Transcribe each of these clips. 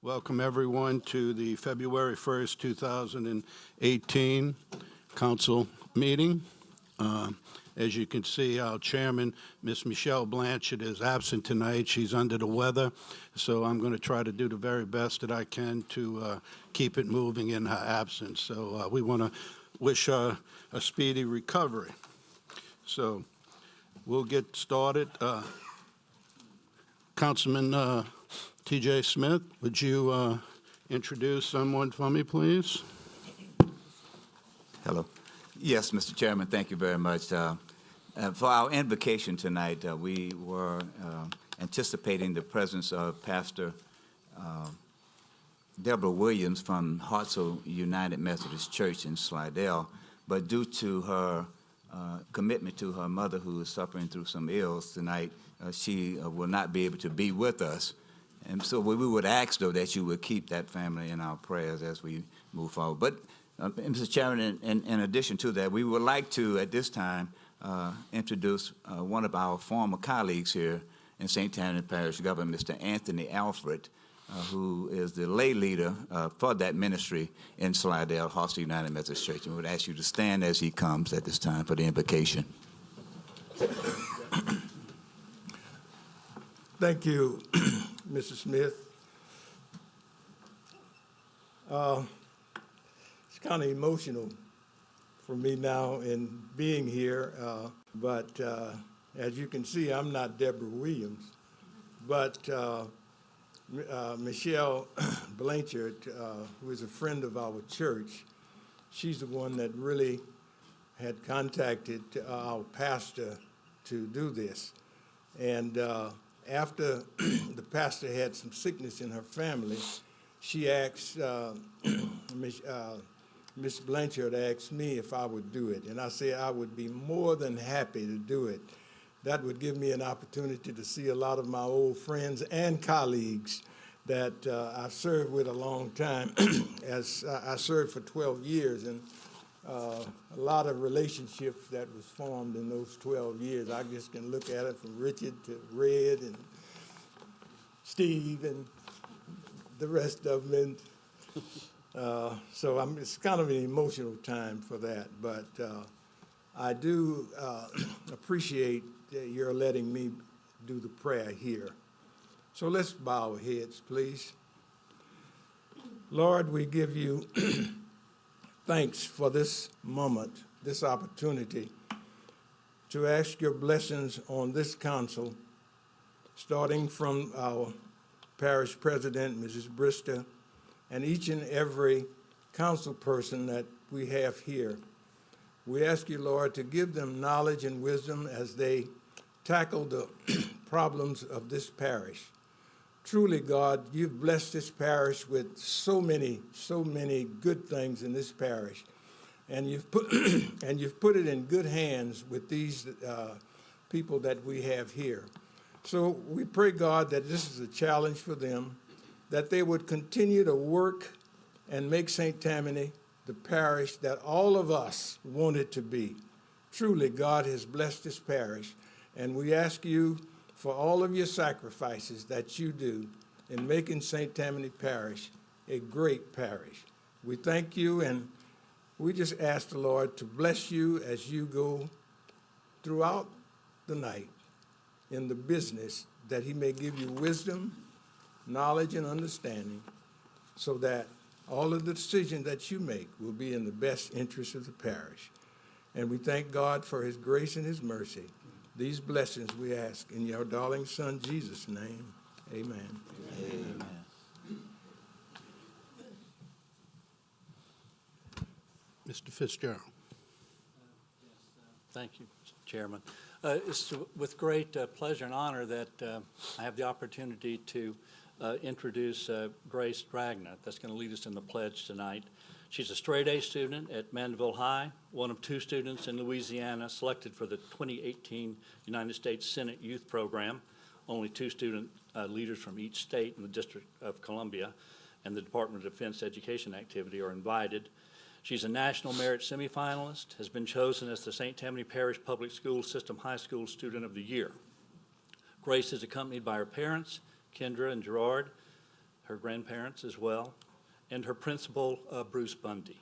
Welcome everyone to the February 1st, 2018 council meeting. As you can see, our chairman, Ms. Michelle Blanchard, is absent tonight. She's under the weather, so I'm going to try to do the very best that I can to keep it moving in her absence. So we want to wish her a speedy recovery. So we'll get started. Councilman T.J. Smith, would you introduce someone for me, please? Hello. Yes, Mr. Chairman, thank you very much. For our invocation tonight, we were anticipating the presence of Pastor Deborah Williams from Hartselle United Methodist Church in Slidell, but due to her commitment to her mother, who is suffering through some ills tonight, she will not be able to be with us. And so we would ask, though, that you would keep that family in our prayers as we move forward. But, Mr. Chairman, in addition to that, we would like to, at this time, introduce one of our former colleagues here in St. Tammany Parish government, Mr. Anthony Alfred, who is the lay leader for that ministry in Slidell, Hartselle United Methodist Church. And we would ask you to stand as he comes at this time for the invocation. Thank you, Mr. Smith. It's kind of emotional for me now in being here, but as you can see, I'm not Deborah Williams, but Michelle Blanchard, who is a friend of our church, she's the one that really had contacted our pastor to do this. And after the pastor had some sickness in her family, she asked, Miss Blanchard asked me if I would do it. And I said I would be more than happy to do it. That would give me an opportunity to see a lot of my old friends and colleagues that I've served with a long time. As I served for 12 years, and a lot of relationships that was formed in those 12 years. I just can look at it from Richard to Red and Steve and the rest of them. And, so it's kind of an emotional time for that. But I do appreciate your letting me do the prayer here. So let's bow our heads, please. Lord, we give you thanks for this moment, this opportunity to ask your blessings on this council, starting from our parish president, Mrs. Brister, and each and every council person that we have here. We ask you, Lord, to give them knowledge and wisdom as they tackle the problems of this parish. Truly, God, you've blessed this parish with so many good things in this parish. And you've put, it in good hands with these people that we have here. So we pray, God, that this is a challenge for them, that they would continue to work and make St. Tammany the parish that all of us want it to be. Truly, God has blessed this parish, and we ask you for all of your sacrifices that you do in making St. Tammany Parish a great parish. We thank you, and we just ask the Lord to bless you as you go throughout the night in the business, that he may give you wisdom, knowledge, and understanding, so that all of the decisions that you make will be in the best interest of the parish. And we thank God for his grace and his mercy. These blessings we ask in your darling son, Jesus' name. Amen. Amen. Mr. Fitzgerald. Thank you, Mr. Chairman. It's with great pleasure and honor that I have the opportunity to introduce Grace Dragna. That's going to lead us in the pledge tonight. She's a straight-A student at Mandeville High, one of 2 students in Louisiana selected for the 2018 United States Senate Youth Program. Only 2 student leaders from each state in the District of Columbia and the Department of Defense Education Activity are invited. She's a National Merit semifinalist, has been chosen as the St. Tammany Parish Public School System High School Student of the Year. Grace is accompanied by her parents, Kendra and Gerard, her grandparents as well, and her principal, Bruce Bundy.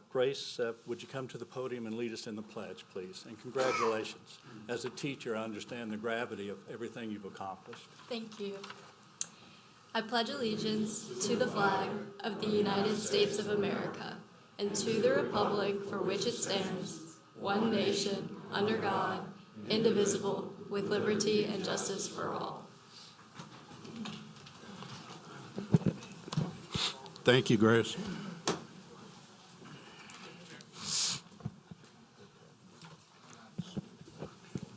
Grace, would you come to the podium and lead us in the pledge, please? And congratulations. As a teacher, I understand the gravity of everything you've accomplished. Thank you. I pledge allegiance to the flag of the United States of America and to the republic for which it stands, one nation, under God, indivisible, with liberty and justice for all. Thank you, Grace.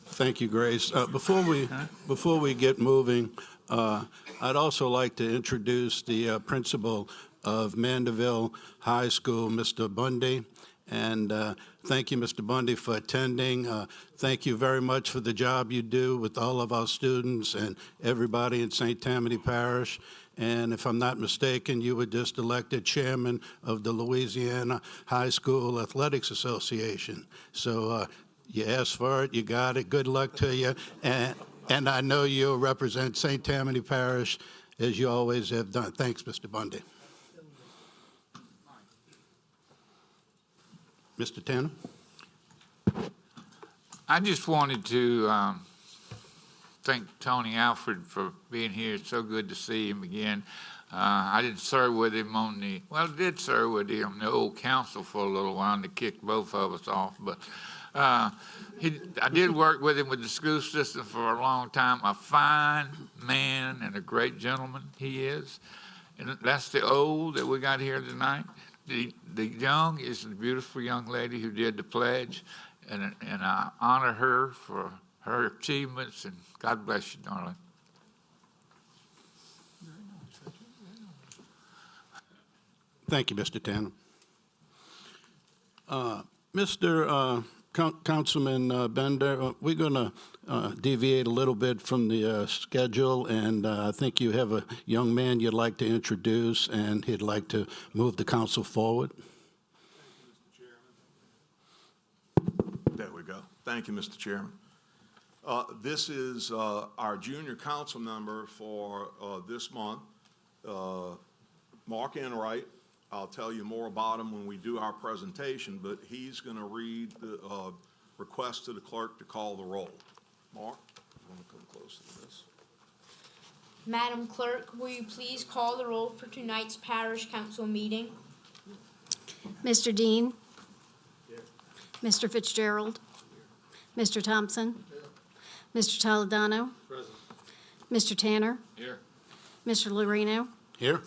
Thank you, Grace. Before we get moving, I'd also like to introduce the principal of Mandeville High School, Mr. Bundy. And thank you, Mr. Bundy, for attending. Thank you very much for the job you do with all of our students and everybody in St. Tammany Parish. And if I'm not mistaken, you were just elected chairman of the Louisiana High School Athletics Association. So you asked for it, you got it. Good luck to you. And I know you'll represent St. Tammany Parish as you always have done. Thanks, Mr. Bundy. Mr. Tanner? I just wanted to thank Tony Alfred for being here. It's so good to see him again. I didn't serve with him on the, well, I did serve with him on the old council for a little while, and they kicked both of us off. But I did work with him with the school system for a long time. A fine man and a great gentleman he is. And that's the old that we got here tonight. The young is a beautiful young lady who did the pledge, and I honor her for her achievements, and God bless you, darling. Thank you, Mr. Tanner. Mr. Councilman Bender, we're going to deviate a little bit from the schedule, and I think you have a young man you'd like to introduce, and he'd like to move the council forward. There we go. Thank you, Mr. Chairman. This is our junior council member for this month, Mark Enright. I'll tell you more about him when we do our presentation, but he's going to read the request to the clerk to call the roll. Mark, you want to come close to this? Madam Clerk, will you please call the roll for tonight's Parish Council meeting? Mr. Dean? Here. Mr. Fitzgerald? Here. Mr. Thompson? Here. Mr. Toledano? Present. Mr. Tanner? Here. Mr. Loreno? Here.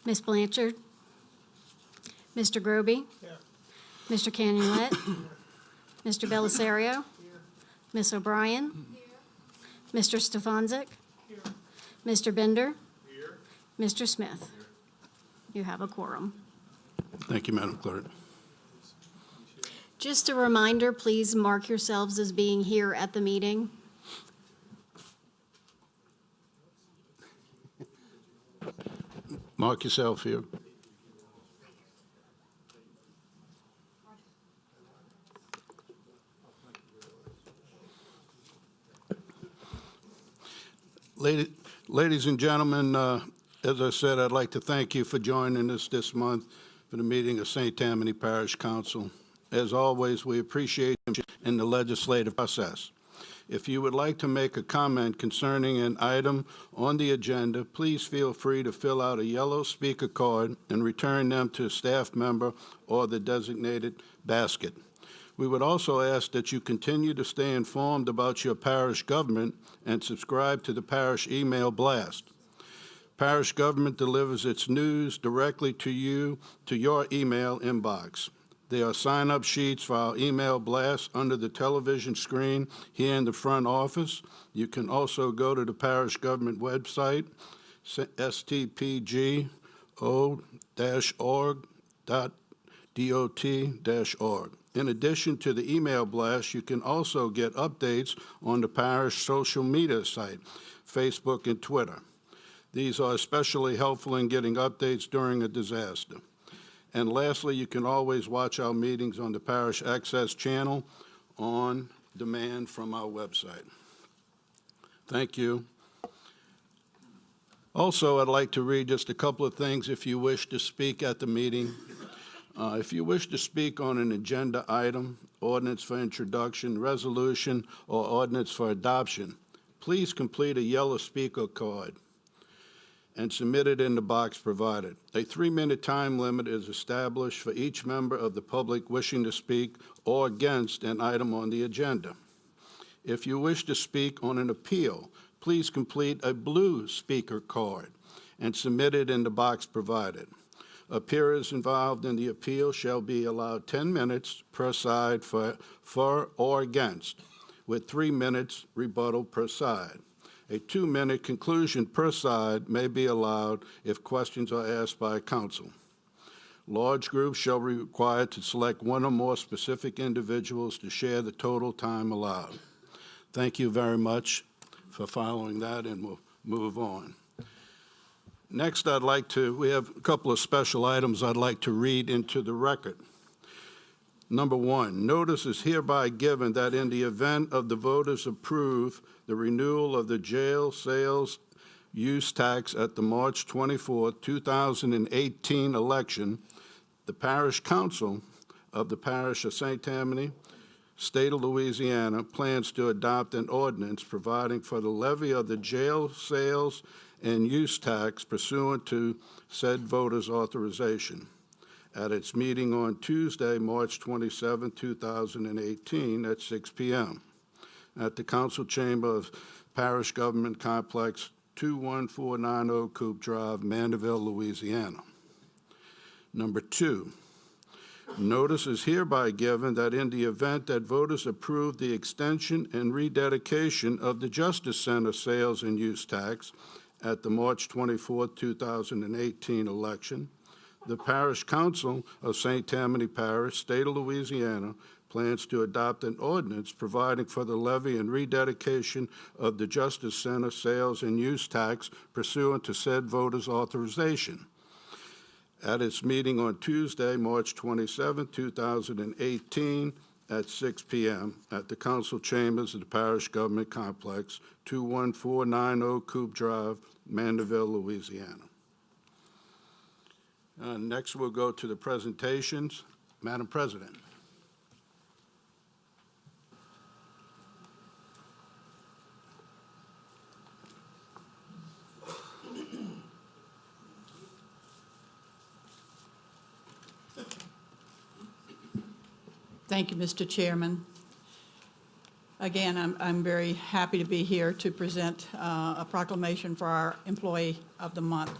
Ms. Blanchard? Mr. Groby? Here. Mr. Canulette? Mr. Belisario? Here. Ms. O'Brien? Here. Mr. Stefanczyk? Here. Mr. Bender? Here. Mr. Smith? Here. You have a quorum. Thank you, Madam Clerk. Just a reminder, please mark yourselves as being here at the meeting. Mark yourself here. Ladies and gentlemen, as I said, I'd like to thank you for joining us this month for the meeting of St. Tammany Parish Council. As always, we appreciate you in the legislative process. If you would like to make a comment concerning an item on the agenda, please feel free to fill out a yellow speaker card and return them to a staff member or the designated basket. We would also ask that you continue to stay informed about your parish government and subscribe to the parish email blast. Parish government delivers its news directly to you, to your email inbox. There are sign-up sheets for our email blast under the television screen here in the front office. You can also go to the parish government website, stpg-org.dot.org. In addition to the email blast, you can also get updates on the parish social media site, Facebook and Twitter. These are especially helpful in getting updates during a disaster. And lastly, you can always watch our meetings on the Parish Access channel on demand from our website. Thank you. Also, I'd like to read just a couple of things if you wish to speak at the meeting. If you wish to speak on an agenda item, ordinance for introduction, resolution, or ordinance for adoption, please complete a yellow speaker card and submit it in the box provided. A 3-minute time limit is established for each member of the public wishing to speak or against an item on the agenda. If you wish to speak on an appeal, please complete a blue speaker card and submit it in the box provided. Appearers involved in the appeal shall be allowed 10 minutes per side for or against, with 3 minutes rebuttal per side. A 2-minute conclusion per side may be allowed if questions are asked by counsel. Large groups shall be required to select one or more specific individuals to share the total time allowed. Thank you very much for following that, and we'll move on. Next, we have a couple of special items I'd like to read into the record. Number 1, notice is hereby given that in the event of the voters approve the renewal of the jail sales use tax at the March 24, 2018 election, the Parish Council of the Parish of St. Tammany, State of Louisiana, plans to adopt an ordinance providing for the levy of the jail sales and use tax pursuant to said voters' authorization. At its meeting on Tuesday, March 27, 2018, at 6 p.m. at the Council Chamber of Parish Government Complex, 21490 Coop Drive, Mandeville, Louisiana. Number 2, notice is hereby given that in the event that voters approve the extension and rededication of the Justice Center sales and use tax at the March 24, 2018 election, the Parish Council of St. Tammany Parish, State of Louisiana, plans to adopt an ordinance providing for the levy and rededication of the Justice Center sales and use tax pursuant to said voters' authorization. At its meeting on Tuesday, March 27, 2018, at 6 p.m. at the Council Chambers of the Parish Government Complex, 21490 Coop Drive, Mandeville, Louisiana. Next, we'll go to the presentations. Madam President. Thank you, Mr. Chairman. Again, I'm very happy to be here to present a proclamation for our Employee of the Month.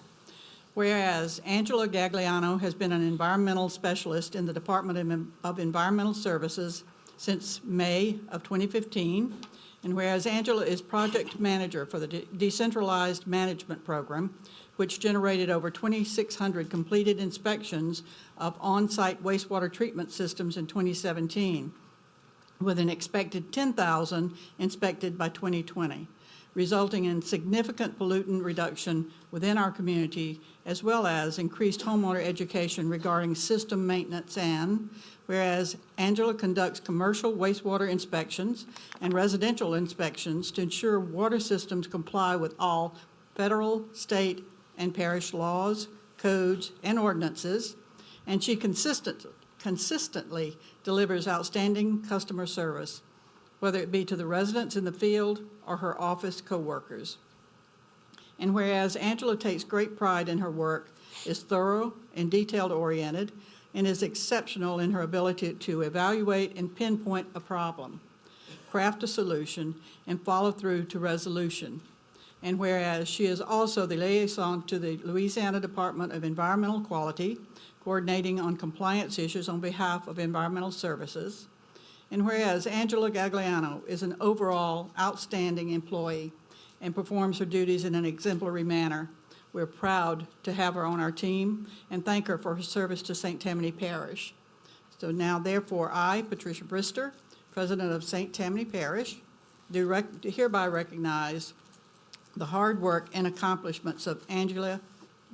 Whereas Angela Gagliano has been an environmental specialist in the Department of Environmental Services since May of 2015, and whereas Angela is project manager for the Decentralized Management Program, which generated over 2,600 completed inspections of on-site wastewater treatment systems in 2017, with an expected 10,000 inspected by 2020, resulting in significant pollutant reduction within our community, as well as increased homeowner education regarding system maintenance. And whereas Angela conducts commercial wastewater inspections and residential inspections to ensure water systems comply with all federal, state, and parish laws, codes, and ordinances, and she consistently delivers outstanding customer service. whether it be to the residents in the field or her office coworkers. And whereas Angela takes great pride in her work, is thorough and detail-oriented, and is exceptional in her ability to evaluate and pinpoint a problem, craft a solution, and follow through to resolution. And whereas she is also the liaison to the Louisiana Department of Environmental Quality, coordinating on compliance issues on behalf of environmental services. And whereas Angela Gagliano is an overall outstanding employee and performs her duties in an exemplary manner, we're proud to have her on our team and thank her for her service to St. Tammany Parish. So now, therefore, I, Patricia Brister, President of St. Tammany Parish, do hereby recognize the hard work and accomplishments of Angela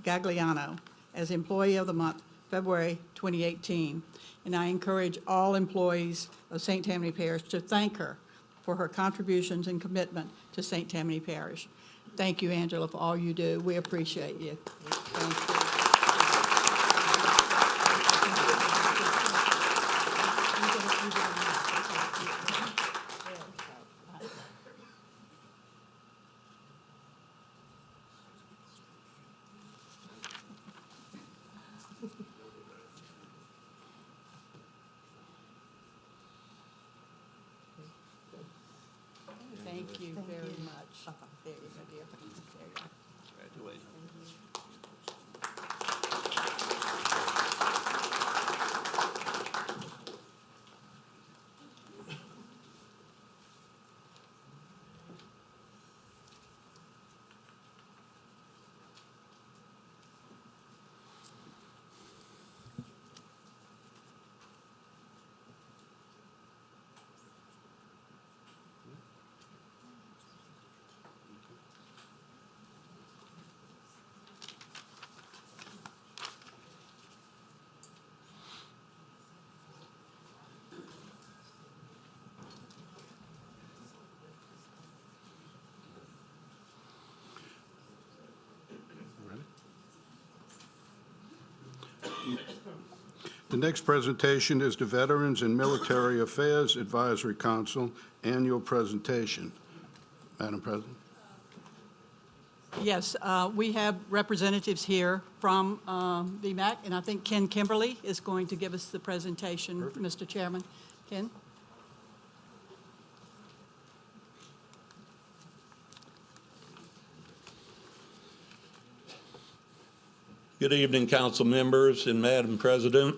Gagliano as Employee of the Month, February 2018. And I encourage all employees of St. Tammany Parish to thank her for her contributions and commitment to St. Tammany Parish. Thank you, Angela, for all you do. We appreciate you. Thank you. Thank you very much. There you go, dear. There you go. The next presentation is the Veterans and Military Affairs Advisory Council Annual Presentation. Madam President. Yes, we have representatives here from VMAC, and I think Ken Kimberly is going to give us the presentation, Mr. Chairman. Ken? Good evening, council members and Madam President.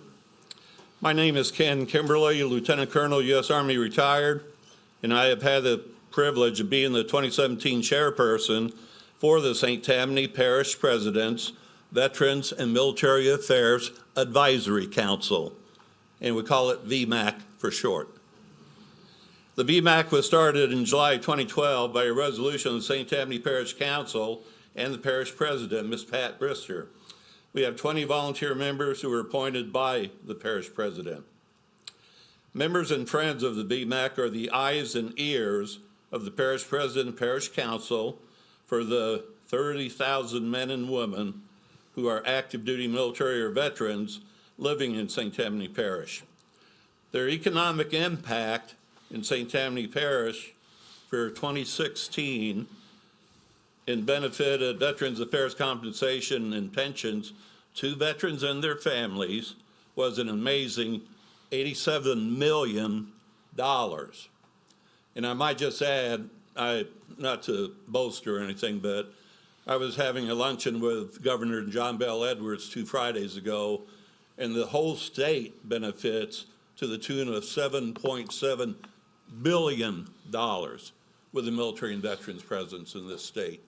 My name is Ken Kimberly, Lieutenant Colonel, U.S. Army retired, and I have had the privilege of being the 2017 chairperson for the St. Tammany Parish President's Veterans and Military Affairs Advisory Council, and we call it VMAC for short. The VMAC was started in July 2012 by a resolution of the St. Tammany Parish Council and the Parish President, Ms. Pat Brister. We have 20 volunteer members who were appointed by the Parish President. Members and friends of the VMAC are the eyes and ears of the Parish President and Parish Council for the 30,000 men and women who are active duty military or veterans living in St. Tammany Parish. Their economic impact in St. Tammany Parish for 2016 in benefit of Veterans Affairs compensation and pensions to veterans and their families was an amazing $87 million. And I might just add, not to boast or anything, but I was having a luncheon with Governor John Bell Edwards 2 Fridays ago, and the whole state benefits to the tune of $7.7 billion with the military and veterans presence in this state.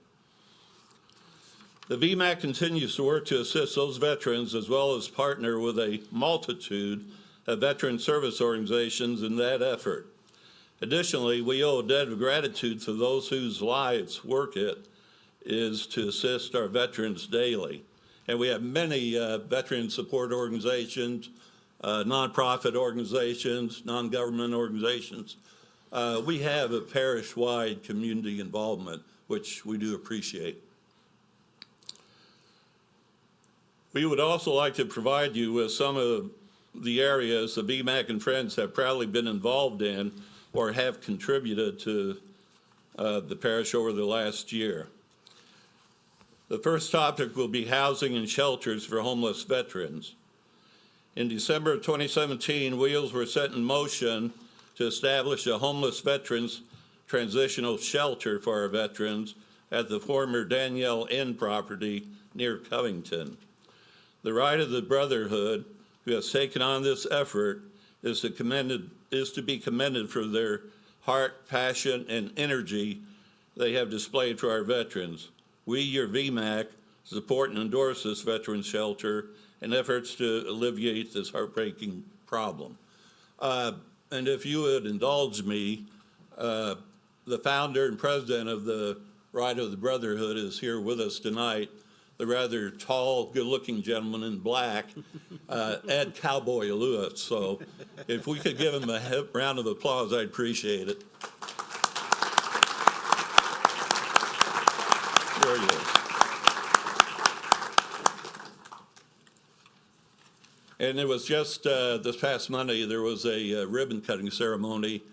The VMAC continues to work to assist those veterans as well as partner with a multitude of veteran service organizations in that effort. Additionally, we owe a debt of gratitude to those whose lives work it is to assist our veterans daily. And we have many veteran support organizations, nonprofit organizations, non-government organizations. We have a parish-wide community involvement, which we do appreciate. We would also like to provide you with some of the areas the VMAC and Friends have proudly been involved in or have contributed to the parish over the last year. The first topic will be housing and shelters for homeless veterans. In December of 2017, wheels were set in motion to establish a homeless veterans transitional shelter for our veterans at the former Danielle Inn property near Covington. The Rite of the Brotherhood, who has taken on this effort, is to be commended for their heart, passion, and energy they have displayed for our veterans. We, your VMAC, support and endorse this veterans shelter and efforts to alleviate this heartbreaking problem. And if you would indulge me, the founder and president of the Rite of the Brotherhood is here with us tonight, the rather tall, good-looking gentleman in black, Ed Cowboy Lewis. So if we could give him a round of applause, I'd appreciate it. There he is. And it was just this past Monday, there was a ribbon-cutting ceremony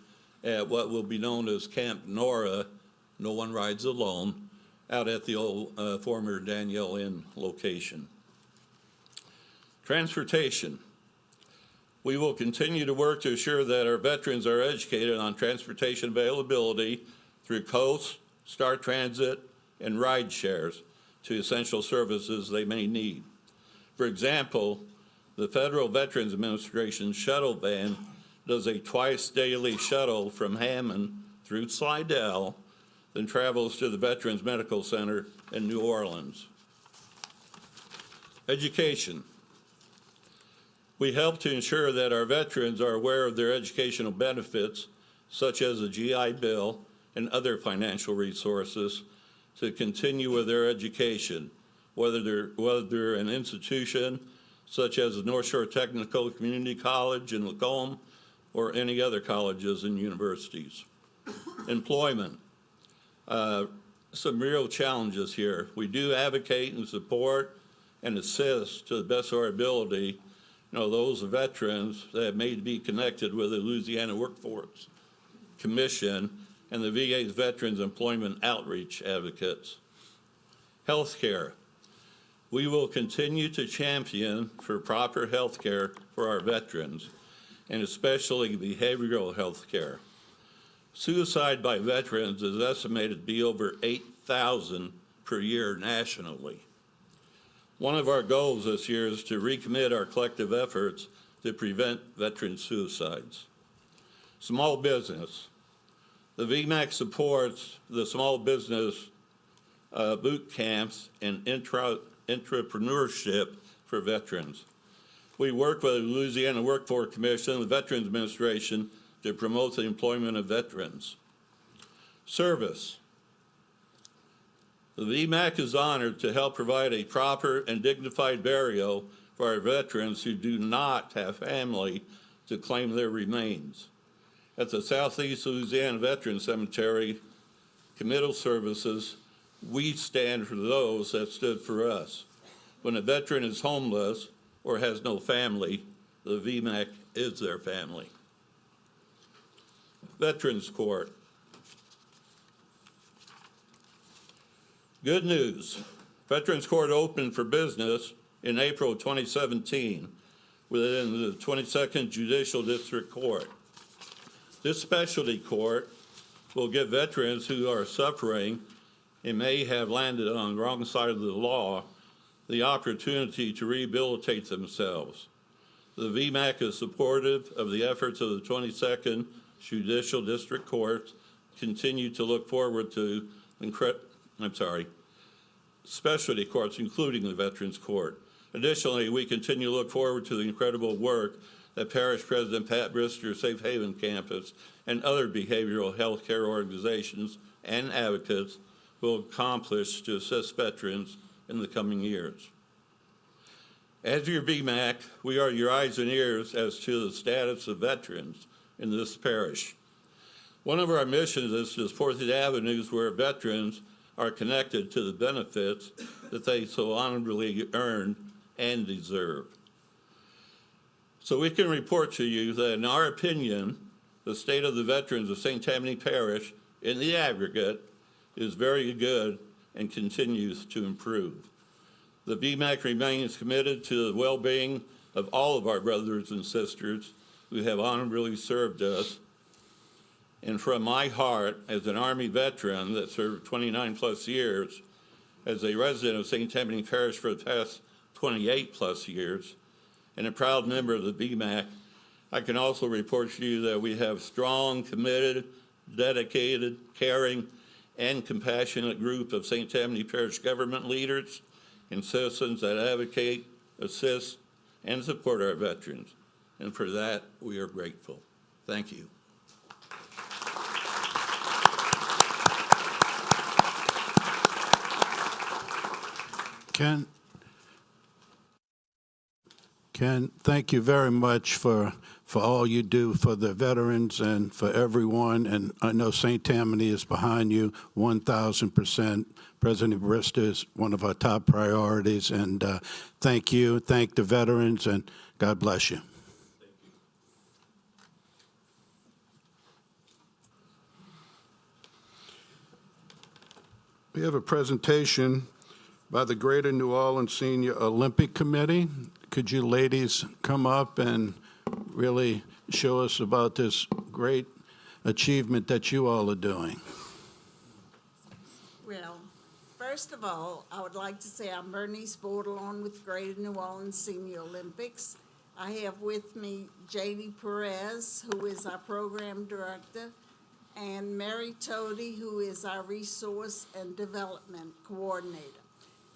at what will be known as Camp Nora, No One Rides Alone, out at the old former Danielle Inn location. Transportation. We will continue to work to ensure that our veterans are educated on transportation availability through Coast, Star Transit, and ride shares to essential services they may need. For example, the Federal Veterans Administration shuttle van does a twice daily shuttle from Hammond through Slidell, then travels to the Veterans Medical Center in New Orleans. Education. We help to ensure that our veterans are aware of their educational benefits, such as the GI Bill and other financial resources, to continue with their education, whether they're an institution such as the North Shore Technical Community College in Lacombe or any other colleges and universities. Employment. Some real challenges here. We do advocate and support and assist to the best of our ability, those veterans that may be connected with the Louisiana Workforce Commission and the VA's Veterans Employment Outreach Advocates. Healthcare. We will continue to champion for proper health care for our veterans, and especially behavioral health care. Suicide by veterans is estimated to be over 8,000 per year nationally. One of our goals this year is to recommit our collective efforts to prevent veteran suicides. Small business. The VMAC supports the small business boot camps and entrepreneurship for veterans. We work with the Louisiana Workforce Commission and the Veterans Administration to promote the employment of veterans. Service. The VMAC is honored to help provide a proper and dignified burial for our veterans who do not have family to claim their remains. At the Southeast Louisiana Veterans Cemetery Committal Services, we stand for those that stood for us. When a veteran is homeless or has no family, the VMAC is their family. Veterans Court. Good news. Veterans Court opened for business in April 2017 within the 22nd Judicial District Court. This specialty court will give veterans who are suffering and may have landed on the wrong side of the law the opportunity to rehabilitate themselves. The VMAC is supportive of the efforts of the 22nd Judicial District Court, continue to look forward to specialty courts, including the Veterans Court. Additionally, we continue to look forward to the incredible work that Parish President Pat Brister, Safe Haven Campus, and other behavioral health care organizations and advocates will accomplish to assist veterans in the coming years. As your VMAC, we are your eyes and ears as to the status of veterans in this parish. One of our missions is to support the avenues where veterans are connected to the benefits that they so honorably earn and deserve. So we can report to you that in our opinion, the state of the veterans of St. Tammany Parish in the aggregate is very good and continues to improve. The VMAC remains committed to the well-being of all of our brothers and sisters who have honorably served us. And from my heart, as an Army veteran that served 29 plus years, as a resident of St. Tammany Parish for the past 28 plus years, and a proud member of the VMAC, I can also report to you that we have strong, committed, dedicated, caring, and compassionate group of St. Tammany Parish government leaders and citizens that advocate, assist, and support our veterans. And for that, we are grateful. Thank you. Ken, thank you very much for all you do for the veterans and for everyone. And I know St. Tammany is behind you 1,000%. President Barista is one of our top priorities. And thank you. Thank the veterans, and God bless you. We have a presentation by the Greater New Orleans Senior Olympic Committee. Could you ladies come up and really show us about this great achievement that you all are doing? Well, first of all, I would like to say I'm Bernice Bordelon with Greater New Orleans Senior Olympics. I have with me Janie Perez, who is our program director, and Mary Toady, who is our resource and development coordinator.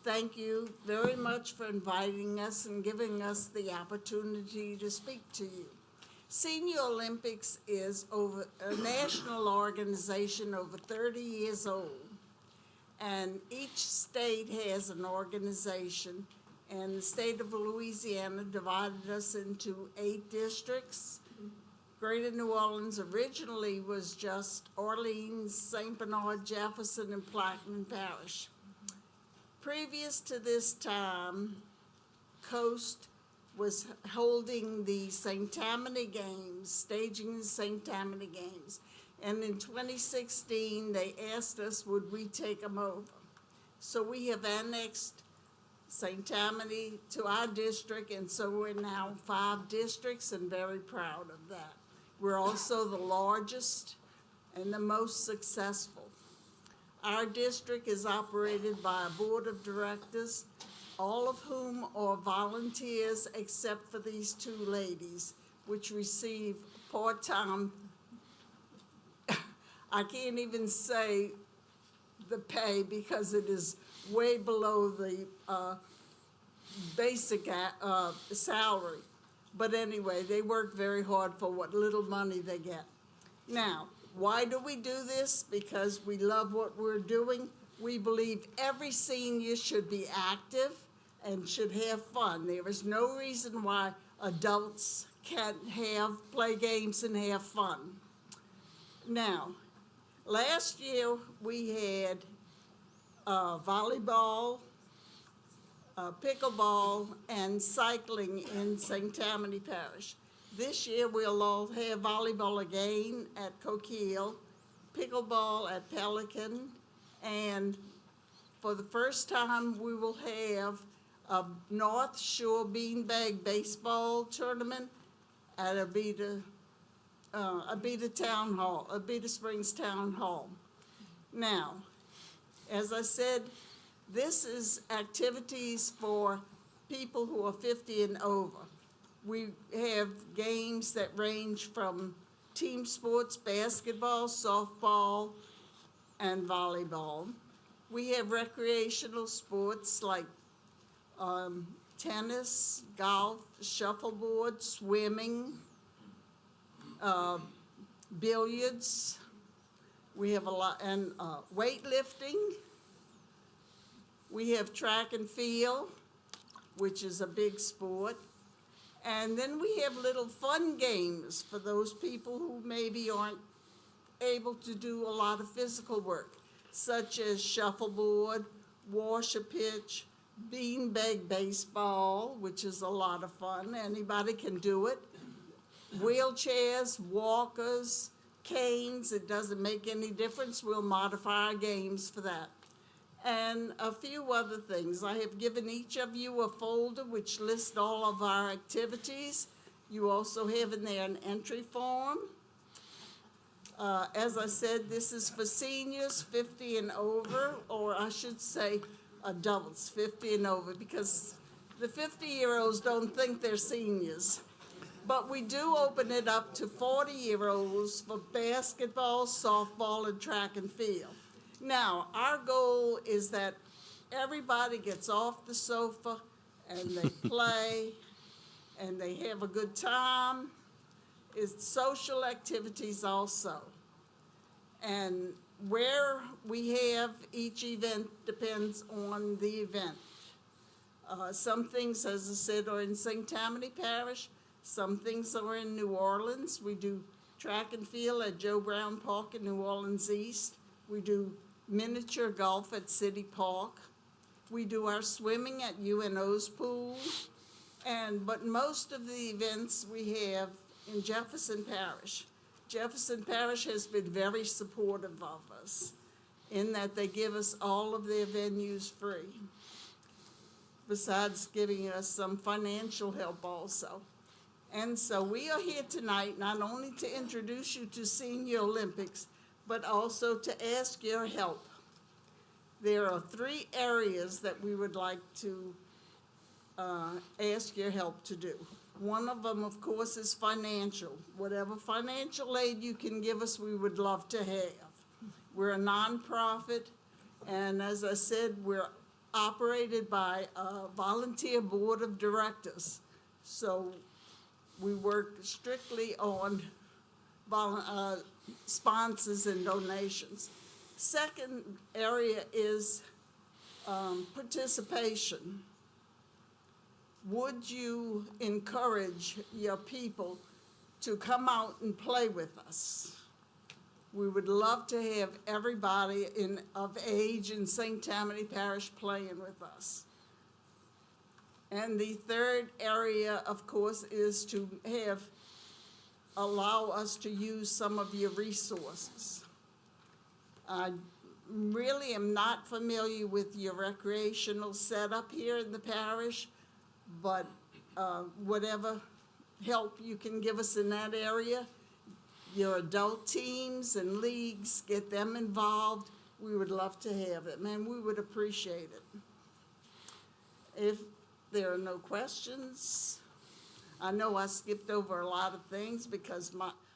Thank you very much for inviting us and giving us the opportunity to speak to you. Senior Olympics is a national organization over 30 years old, and each state has an organization, and the state of Louisiana divided us into 8 districts. Greater New Orleans originally was just Orleans, St. Bernard, Jefferson, and Plaquemine Parish. Previous to this time, Coast was holding the St. Tammany Games, staging the St. Tammany Games. And in 2016, they asked us, would we take them over? So we have annexed St. Tammany to our district, and so we're now 5 districts and very proud of that. We're also the largest and the most successful. Our district is operated by a board of directors, all of whom are volunteers except for these 2 ladies, which receive part-time, I can't even say the pay because it is way below the basic salary. But anyway, they work very hard for what little money they get. Now, why do we do this? Because we love what we're doing. We believe every senior should be active and should have fun. There is no reason why adults can't play games and have fun. Now, last year we had volleyball, pickleball, and cycling in St. Tammany Parish. This year we'll all have volleyball again at Coquille, pickleball at Pelican, and for the first time we will have a North Shore Beanbag Baseball Tournament at Abita Town Hall, Abita Springs Town Hall. Now, as I said, this is activities for people who are 50 and over. We have games that range from team sports, basketball, softball, and volleyball. We have recreational sports like tennis, golf, shuffleboard, swimming, billiards. We have a lot, and weightlifting. We have track and field, which is a big sport. And then we have little fun games for those people who maybe aren't able to do a lot of physical work, such as shuffleboard, wash a pitch, beanbag baseball, which is a lot of fun. Anybody can do it. wheelchairs, walkers, canes, it doesn't make any difference. We'll modify our games for that. And a few other things. I have given each of you a folder which lists all of our activities. You also have in there an entry form. As I said, this is for seniors 50 and over, or I should say adults 50 and over, because the 50-year-olds don't think they're seniors. But we do open it up to 40-year-olds for basketball, softball, and track and field. Now, our goal is that everybody gets off the sofa and they play and they have a good time. It's social activities also. And where we have each event depends on the event. Some things, as I said, are in St. Tammany Parish. Some things are in New Orleans. We do track and field at Joe Brown Park in New Orleans East. We do miniature golf at City Park. We do our swimming at UNO's pool. But most of the events we have in Jefferson Parish. Jefferson Parish has been very supportive of us in that they give us all of their venues free, besides giving us some financial help also. And so we are here tonight not only to introduce you to Senior Olympics, but also to ask your help. There are 3 areas that we would like to ask your help to do. One of them, of course, is financial. Whatever financial aid you can give us, we would love to have. We're a nonprofit, and as I said, we're operated by a volunteer board of directors. So we work strictly on sponsors and donations. Second area is participation. Would you encourage your people to come out and play with us? We would love to have everybody of age in St. Tammany Parish playing with us. And the third area, of course, is to allow us to use some of your resources. I really am not familiar with your recreational setup here in the parish, but whatever help you can give us in that area, your adult teams and leagues, get them involved. We would love to have it, man. We would appreciate it. If there are no questions, I know I skipped over a lot of things because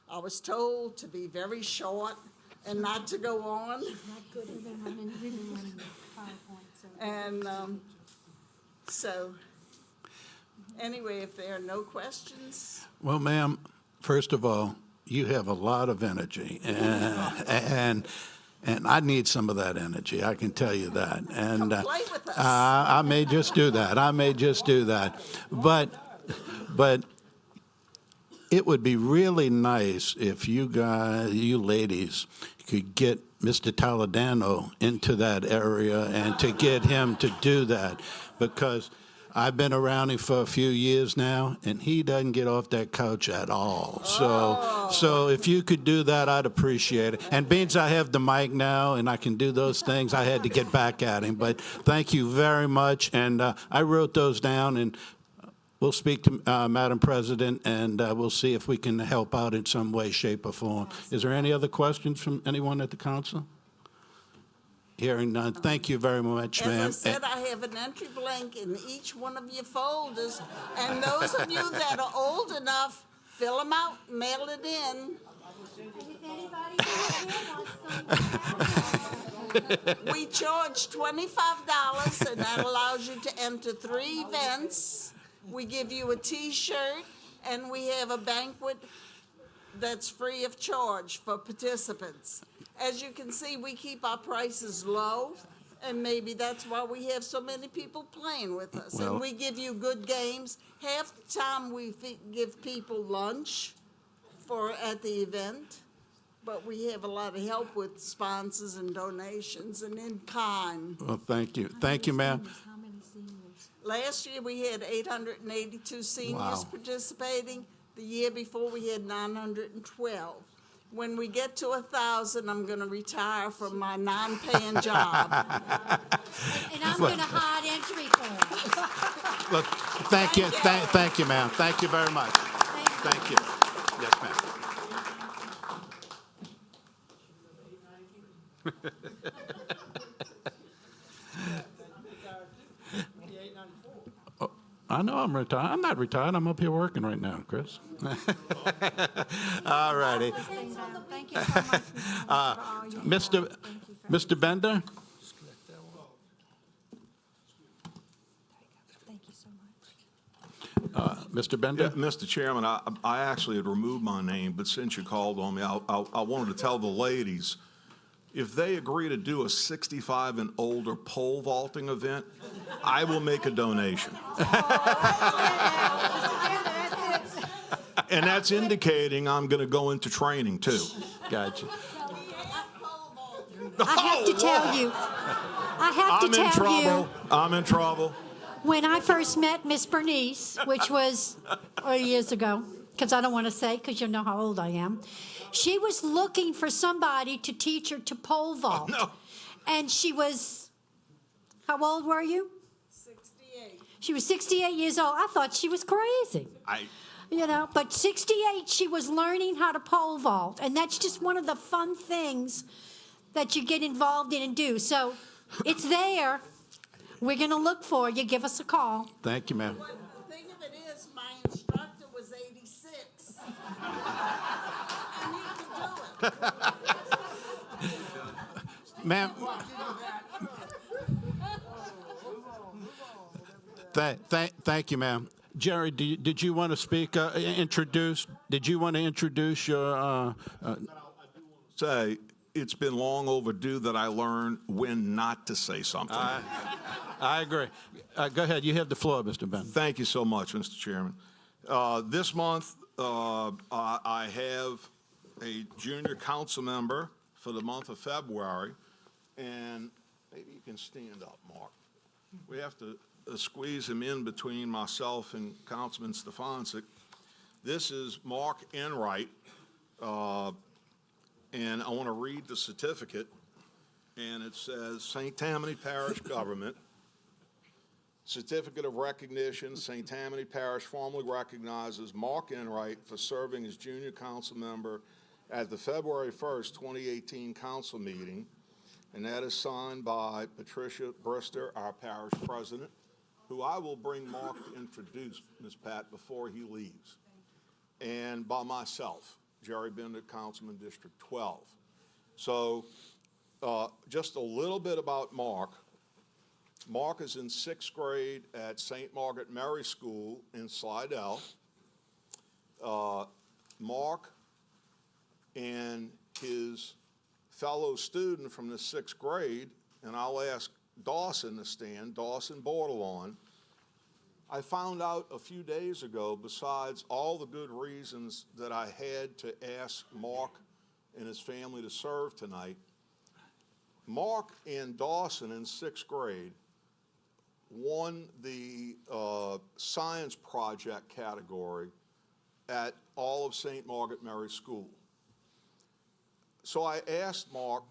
I was told to be very short and not to go on. And so anyway, if there are no questions. Well, ma'am, first of all, you have a lot of energy, and I need some of that energy, I can tell you that. And Come play with us. I may just do that. But it would be really nice if you ladies, could get Mr. Toledano into that area and to get him to do that, because I've been around him for a few years now, and he doesn't get off that couch at all. So if you could do that, I'd appreciate it. And being I have the mic now and I can do those things, I had to get back at him. But thank you very much. And I wrote those down, and we'll speak to Madam President, and we'll see if we can help out in some way, shape, or form. Is there any other questions from anyone at the council? Hearing none. Thank you very much, ma'am. As I said, I have an entry blank in each one of your folders, and those of you that are old enough, fill them out, mail it in. We charge $25, and that allows you to enter 3 events. We give you a T-shirt, and we have a banquet that's free of charge for participants. As you can see, we keep our prices low, and maybe that's why we have so many people playing with us. Well, and we give you good games. Half the time we give people lunch at the event, but we have a lot of help with sponsors and donations and in kind. Well, thank you. Thank you, ma'am. Last year we had 882 seniors participating. The year before, we had 912. When we get to 1,000, I'm going to retire from my non-paying job. And I'm going to hide entry form. Look, thank you, thank you, ma'am. Thank you very much. Thank you. Yes, ma'am. Oh, I know I'm retired. I'm not retired. I'm up here working right now, Chris. All righty. Thank you so much. Mr. Bender? Thank you so much. Mr. Bender? Yeah, Mr. Chairman, I actually had removed my name, but since you called on me, I wanted to tell the ladies, if they agree to do a 65 and older pole vaulting event, I will make a donation. And that's indicating I'm going to go into training, too. Gotcha. I have to tell you, I'm in trouble. when I first met Miss Bernice, which was years ago, because I don't want to say, because you know how old I am, she was looking for somebody to teach her to pole vault. No. And she was, how old were you? 68. She was 68 years old. I thought she was crazy. You know, but 68, she was learning how to pole vault. And that's just one of the fun things that you get involved in and do. So it's there. We're going to look for you. Give us a call. Thank you, ma'am. But the thing of it is, my instructor was 86. I need to do it. Ma'am. Thank you, ma'am. Jerry, did you want to speak, did you want to introduce your, Say, it's been long overdue that I learned when not to say something. I agree. Go ahead. You have the floor, Mr. Ben. Thank you so much, Mr. Chairman. This month, I have a junior council member for the month of February, and maybe you can stand up, Mark. We have to squeeze him in between myself and Councilman Stefanczyk. This is Mark Enright, and I want to read the certificate, and it says, St. Tammany Parish Government, Certificate of Recognition, St. Tammany Parish formally recognizes Mark Enright for serving as junior council member at the February 1st, 2018 council meeting, and that is signed by Patricia Brister, our parish president, who I will bring Mark to introduce, Ms. Pat, before he leaves, and by myself, Jerry Bender, Councilman District 12. So just a little bit about Mark. Mark is in 6th grade at St. Margaret Mary School in Slidell. Mark and his fellow student from the 6th grade, and I'll ask Dawson to stand, Dawson Bordelon. I found out a few days ago, besides all the good reasons that I had to ask Mark and his family to serve tonight, Mark and Dawson in 6th grade won the science project category at all of St. Margaret Mary School. So I asked Mark,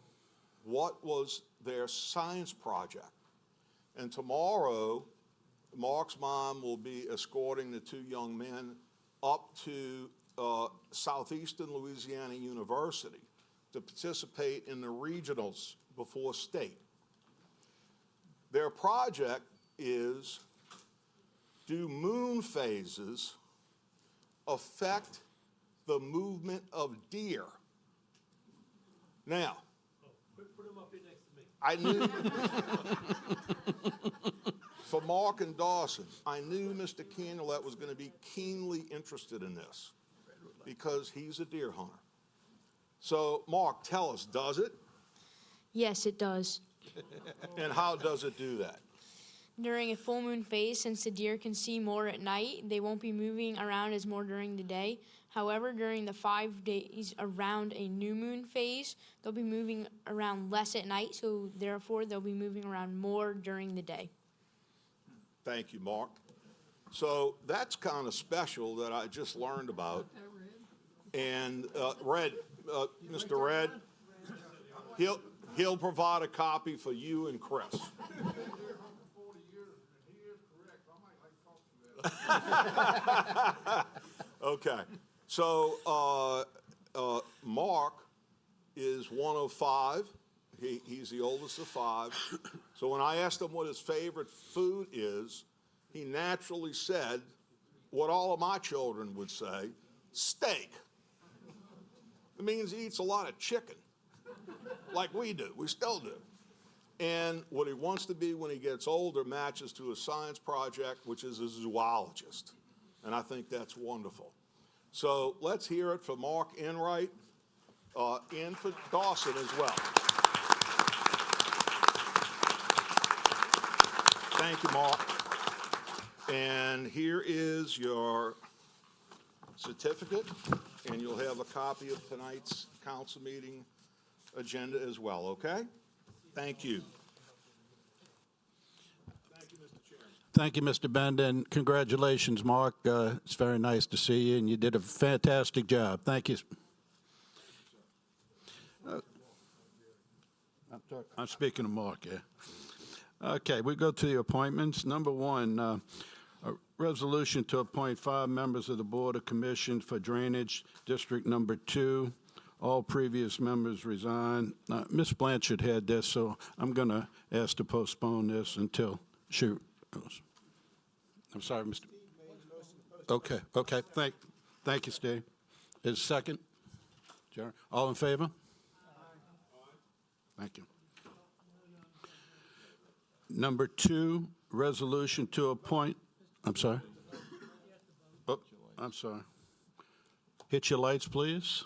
what was their science project? And tomorrow, Mark's mom will be escorting the two young men up to Southeastern Louisiana University to participate in the regionals before state. Their project is, do moon phases affect the movement of deer? Now, put him up here next to me. I knew, for Mark and Dawson, I knew Mr. Canulette was going to be keenly interested in this because he's a deer hunter. So, Mark, tell us, does it? Yes, it does. And how does it do that? During a full moon phase, since the deer can see more at night, they won't be moving around as more during the day. However, during the 5 days around a new moon phase, they'll be moving around less at night, so therefore they'll be moving around more during the day. Thank you, Mark. So that's kind of special that I just learned about. And Mr. Red, he'll provide a copy for you and Chris. Okay, so Mark is one of 5. He's the oldest of 5. So when I asked him what his favorite food is, he naturally said what all of my children would say, steak. It means he eats a lot of chicken, like we do. We still do. And what he wants to be when he gets older matches to his science project, which is a zoologist. And I think that's wonderful. So let's hear it for Mark Enright, and for Dawson as well. Thank you, Mark. And here is your certificate, and you'll have a copy of tonight's council meeting agenda as well, okay? Thank you. Thank you, Mr. Chairman. Thank you, Mr. Bender, and congratulations, Mark. It's very nice to see you, and you did a fantastic job. Thank you. I'm speaking to Mark, yeah. Okay, we go to the appointments. Number 1, a resolution to appoint 5 members of the Board of Commissions for Drainage District Number 2. All previous members resign. Ms. Blanchard had this, so I'm going to ask to postpone this until she goes. I'm sorry, Mr. Okay. Thank you, Steve. Is second? Jerry? All in favor? Thank you. Number 2, resolution to appoint, I'm sorry. Oh, I'm sorry. Hit your lights, please.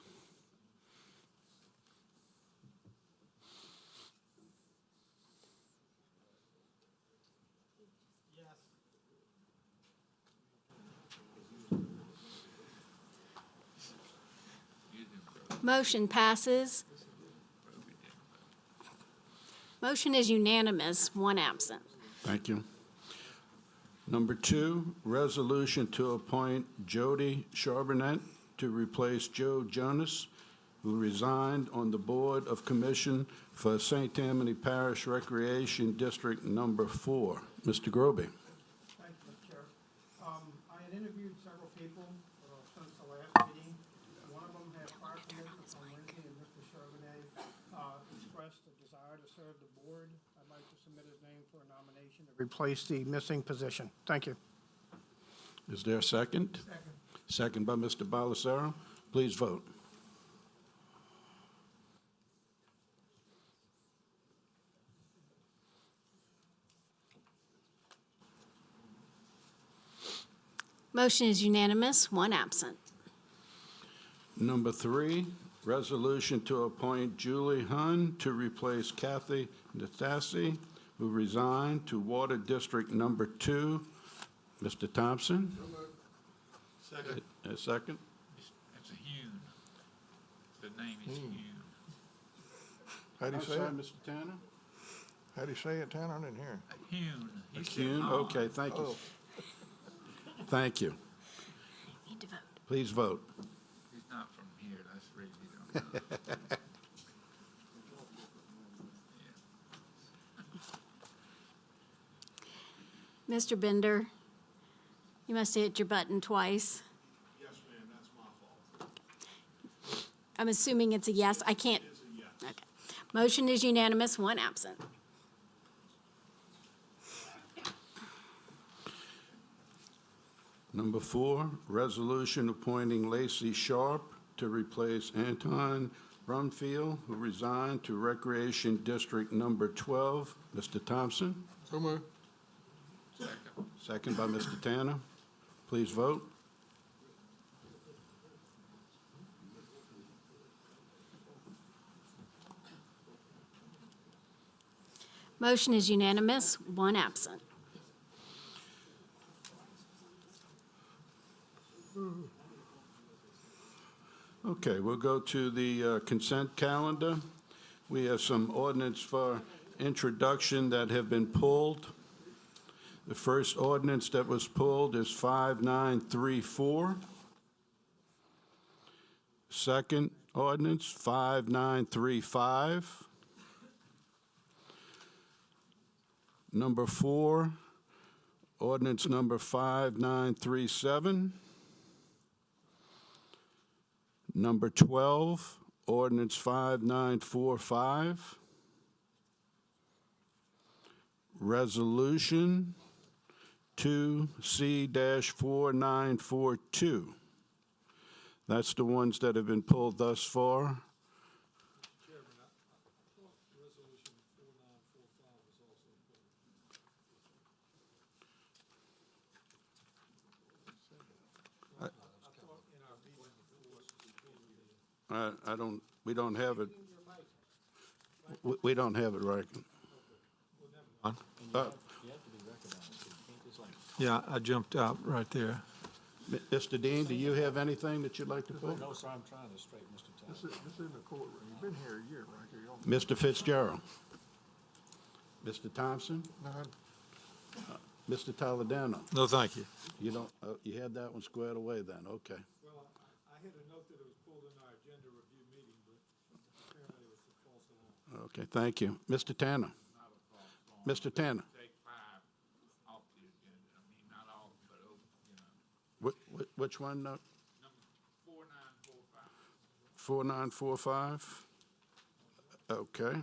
Motion passes. Motion is unanimous, 1 absent. Thank you. Number 2, resolution to appoint Jody Charbonnet to replace Joe Jonas, who resigned on the Board of Commission for St. Tammany Parish Recreation District Number 4. Mr. Groby. Thank you, Mr. Chair. I had interviewed several people since the last meeting. One of them had prior commitments on Wednesday, and Mr. Charbonnet expressed a desire to serve the board. I'd like to submit his name for a nomination to replace the missing position. Thank you. Is there a second? Second by Mr. Balisaro. Please vote. Motion is unanimous, 1 absent. Number 3, resolution to appoint Julie Hunn to replace Kathy Nathasi, who resigned, to Water District Number 2. Mr. Thompson? Second. A second? It's a Hune. The name is Hune. How do you say Sorry, it? Mr. Tanner? How do you say it, Tanner? I didn't hear. Hune. He said Hune? Hahn. Okay, thank you. Oh. Thank you. Need to vote. Please vote. He's not from here, that's the reason you don't know. Mr. Bender, you must have hit your button twice. Yes, ma'am, that's my fault. I'm assuming it's a yes. I can't. It's a yes. Okay. Motion is unanimous, 1 absent. Number 4, resolution appointing Lacey Sharp to replace Anton Brumfield, who resigned, to Recreation District Number 12. Mr. Thompson? So moved. Second by Mr. Tanner. Please vote. Motion is unanimous, 1 absent. Okay, we'll go to the consent calendar. We have some ordinance for introduction that have been pulled. The first ordinance that was pulled is 5934. Second ordinance, 5935. Number 4, ordinance number 5937. Number 12, ordinance 5945. Resolution 2C-4942. That's the ones that have been pulled thus far. We don't have it. We don't have it right. Yeah, I jumped out right there. Mr. Dean, do you have anything that you'd like to pull? No, sir, I'm trying to straighten Mr. Taylor. This is in the courtroom. You've been here a year, right? Mr. Fitzgerald? Mr. Thompson? Mr. Toledano? No, thank you. You don't, you had that one squared away then, okay. Well, I had a note that it was pulled in our agenda review meeting, but apparently it was a false alarm. Okay, thank you. Mr. Tanner? Mr. Tanner? Take 5 off the agenda. I mean, not all, but, Which one? number 4945. 4945? Okay.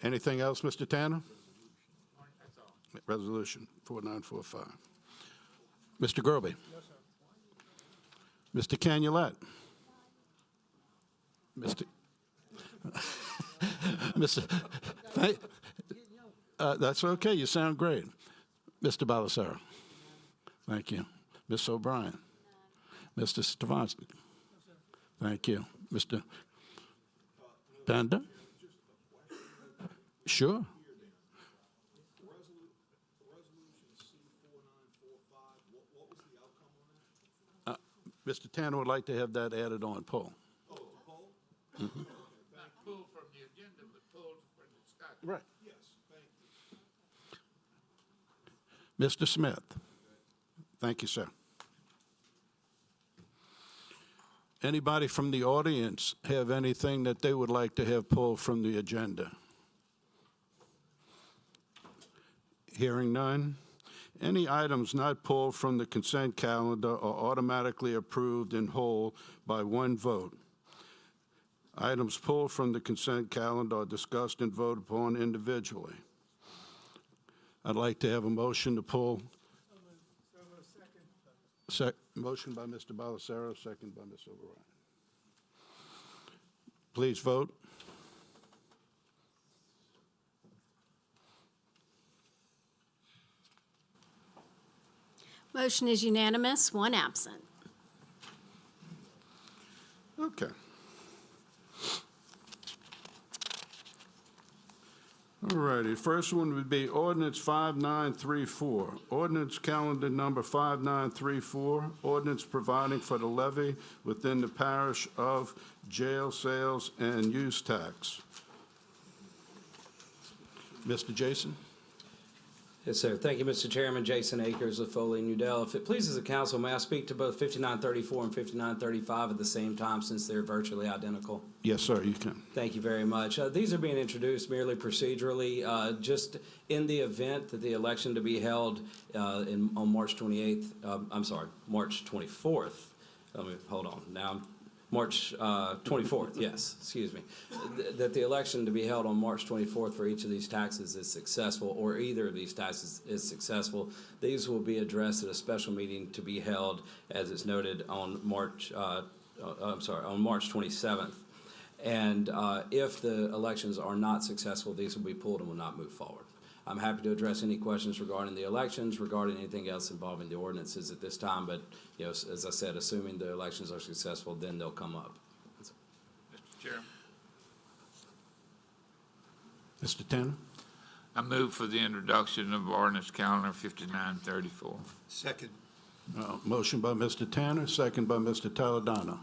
Anything else, Mr. Tanner? That's all. Resolution 4945. Mr. Groby? Yes, sir. Mr. Canulet? Mr. That's okay. You sound great. Mr. Balisaro? Thank you. Ms. O'Brien? Mr. Stavansky? Thank you. Mr. Panda? Sure. Mr. Tanner would like to have that added on poll. Oh, it's a poll? Mm-hmm. Not pulled from the agenda, but pulled for discussion. Right. Yes, thank you. Mr. Smith? Thank you, sir. Anybody from the audience have anything that they would like to have pulled from the agenda? Hearing none. Any items not pulled from the consent calendar are automatically approved in whole by one vote. Items pulled from the consent calendar are discussed and voted upon individually. I'd like to have a motion to pull. Motion by Mr. Balisaro, second by Ms. O'Brien. Please vote. Motion is unanimous, 1 absent. Okay. All righty, first one would be ordinance 5934. Ordinance calendar number 5934, ordinance providing for the levy within the parish of jail sales and use tax. Mr. Jason? Yes, sir. Thank you, Mr. Chairman. Jason Akers of Foley, Newdale. If it pleases the council, may I speak to both 5934 and 5935 at the same time since they're virtually identical? Yes, sir, you can. Thank you very much. These are being introduced merely procedurally, just in the event that the election to be held on March 28th, March 24th. Hold on. Now, March 24th, yes, excuse me, that the election to be held on March 24th for each of these taxes is successful, or either of these taxes is successful. These will be addressed at a special meeting to be held, as it's noted, on March 27th. And if the elections are not successful, these will be pulled and will not move forward. I'm happy to address any questions regarding the elections, regarding anything else involving the ordinances at this time, but, you know, as I said, assuming the elections are successful, then they'll come up. Mr. Chairman. Mr. Tanner? I move for the introduction of ordinance calendar 5934. Second. Motion by Mr. Tanner, second by Mr. Toledano.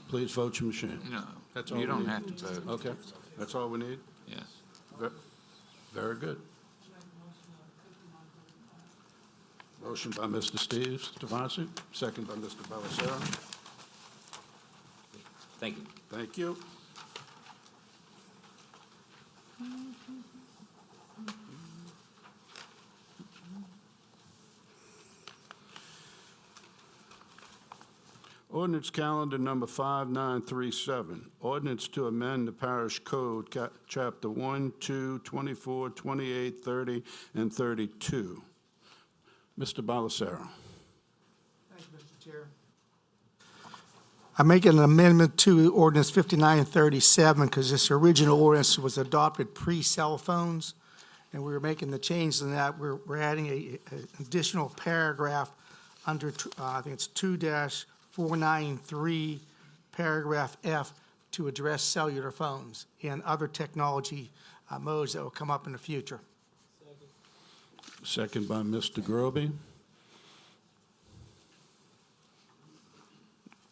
Please vote your machine. No. That's all You we don't need? have to vote. Okay, that's all we need? Yes. Very good. Motion by Mr. Stevens, second by Mr. Balisaro. Thank you. Thank you. Ordinance calendar number 5937, ordinance to amend the parish code, chapter 1, 2, 24, 28, 30, and 32. Mr. Balisaro. Thank you, Mr. Chair. I'm making an amendment to ordinance 5937 because this original ordinance was adopted pre-cell phones, and we were making the change in that. We're adding an additional paragraph under, I think it's 2-493, paragraph F, to address cellular phones and other technology modes that will come up in the future. Second by Mr. Groby.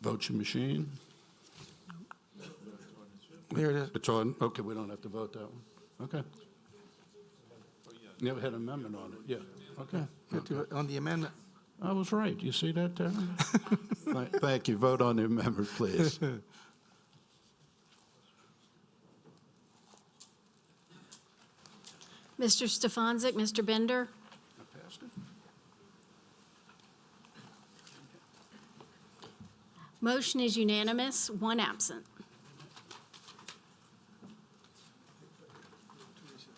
Vote your machine. There it is. It's on, okay, we don't have to vote that one. Okay. Never had an amendment on it, yeah, okay. On the amendment. I was right, you see that, Terry? Thank you, vote on the amendment, please. Mr. Stefanczyk, Mr. Bender, I passed it. motion is unanimous, one absent.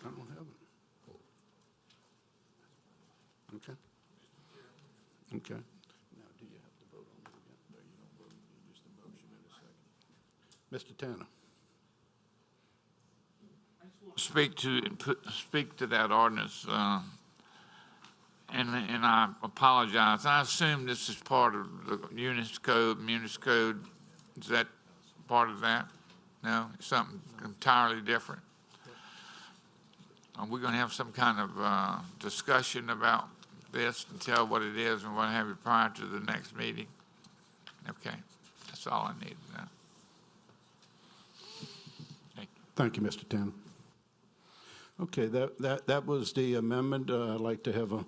I don't have it. Okay. Okay. Now, do you have to vote on it again? No, you don't vote. You use the motion in a second. Mr. Tanner. Speak to that ordinance, and I apologize. I assume this is part of the munis code. Is that part of that? No, it's something entirely different. Are we going to have some kind of discussion about this and tell what it is and what have you prior to the next meeting? Okay, that's all I need to know. Thank you, Mr. Tanner. Okay, that was the amendment. I'd like to have a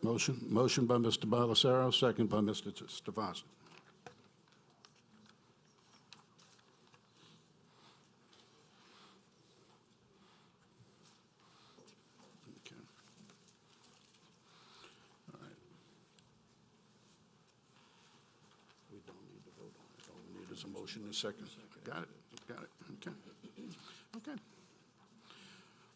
motion. Motion by Mr. Balisaro, second by Mr. Stefanczyk. Okay. All right. We don't need to vote on it. All we need is a motion and a second. Got it. Got it. Okay. Okay.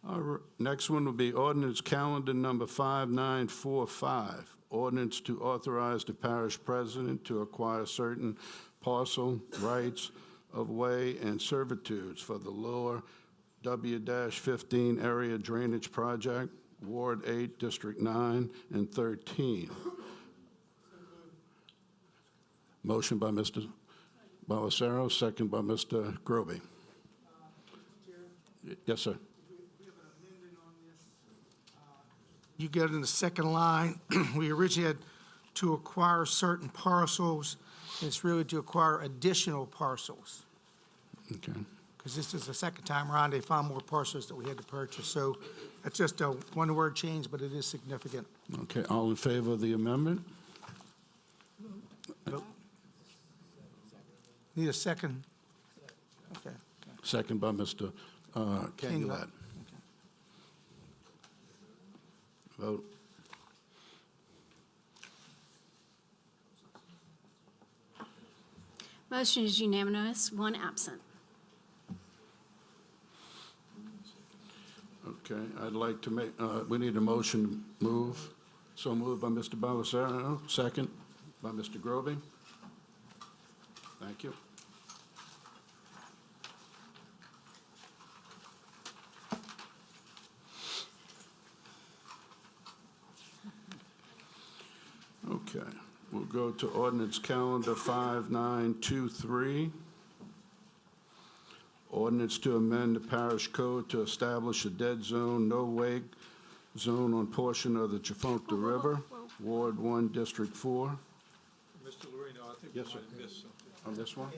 Our next one will be ordinance calendar number 5945, ordinance to authorize the parish president to acquire certain parcel rights of way and servitudes for the lower W-15 area drainage project, Ward 8, District 9 and 13. Motion by Mr. Balisaro, second by Mr. Groby. Yes, sir. You get in the second line, we originally had to acquire certain parcels. It's really to acquire additional parcels. Okay. Because this is the second time around, they found more parcels that we had to purchase. So that's just a one-word change, but it is significant. Okay, all in favor of the amendment? Need a second? Okay. Second by Mr. Canulet. Vote. Motion is unanimous, one absent. Okay, I'd like to make, we need a motion to move. So moved by Mr. Balisaro, second by Mr. Groby. Thank you. Okay, we'll go to ordinance calendar 5923. Ordinance to amend the parish code to establish a dead zone, no wake zone on portion of the Chafonka River, Ward 1, District 4. Mr. Lorino, I think we Yes, sir. might have missed something. On this one?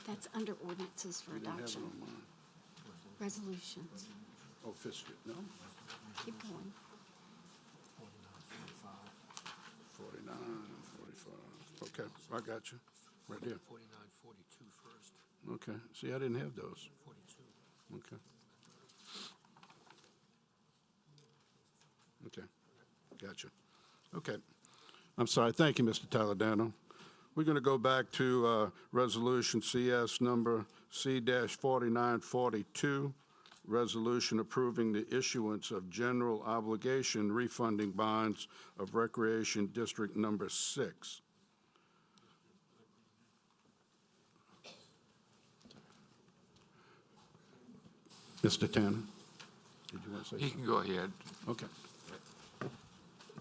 That's under ordinances for We didn't have it adoption. on mine. Resolutions. Oh, Fifth Street, no? Keep going. 49, 45. Okay, I got you. Right here. 49, 42 first, Okay. See, I didn't have those. 42. Okay. Okay. Gotcha. Okay. I'm sorry. Thank you, Mr. Taladano. We're going to go back to Resolution CS number C-4942, resolution approving the issuance of general obligation refunding bonds of Recreation District Number 6. Mr. Tanner, did you want to say You something? can go ahead. Okay.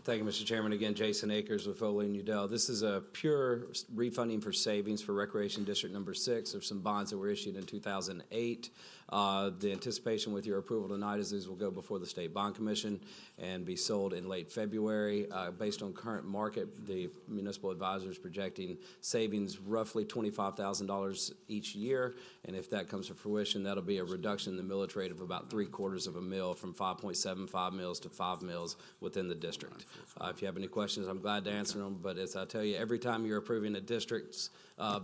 Thank you, Mr. Chairman. Again, Jason Akers with Foley and Udell. This is a pure refunding for savings for Recreation District Number 6 of some bonds that were issued in 2008. The anticipation with your approval tonight is these will go before the State Bond Commission and be sold in late February. Based on current market, the municipal advisor is projecting savings roughly $25,000 each year. And if that comes to fruition, that'll be a reduction in the millage rate of about 3/4 of a mil from 5.75 mils to 5 mils within the district. If you have any questions, I'm glad to answer them. But as I tell you, every time you're approving a district's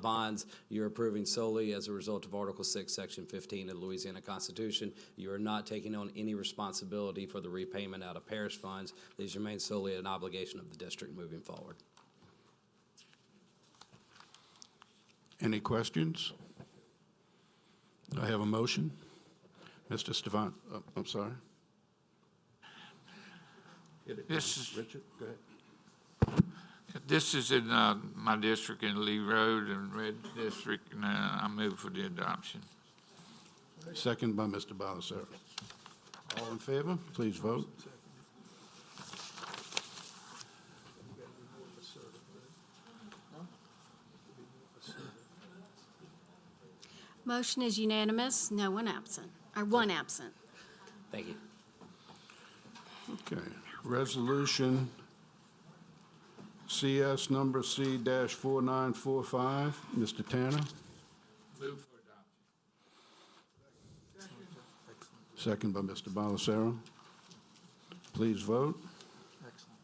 bonds, you're approving solely as a result of Article 6, Section 15 of the Louisiana Constitution. You are not taking on any responsibility for the repayment out of parish funds. These remain solely an obligation of the district moving forward. Any questions? I have a motion. Mr. Stefan, I'm sorry. This is, Richard, go ahead. this is in my district in Lee Road and Red District, and I move for the adoption. Second by Mr. Balisaro. All in favor, please vote. Motion is unanimous, no one absent, or one absent. Thank you. Okay, resolution CS number C-4945, Mr. Tanner. Move for adoption. Second by Mr. Balisaro. Please vote. Excellent.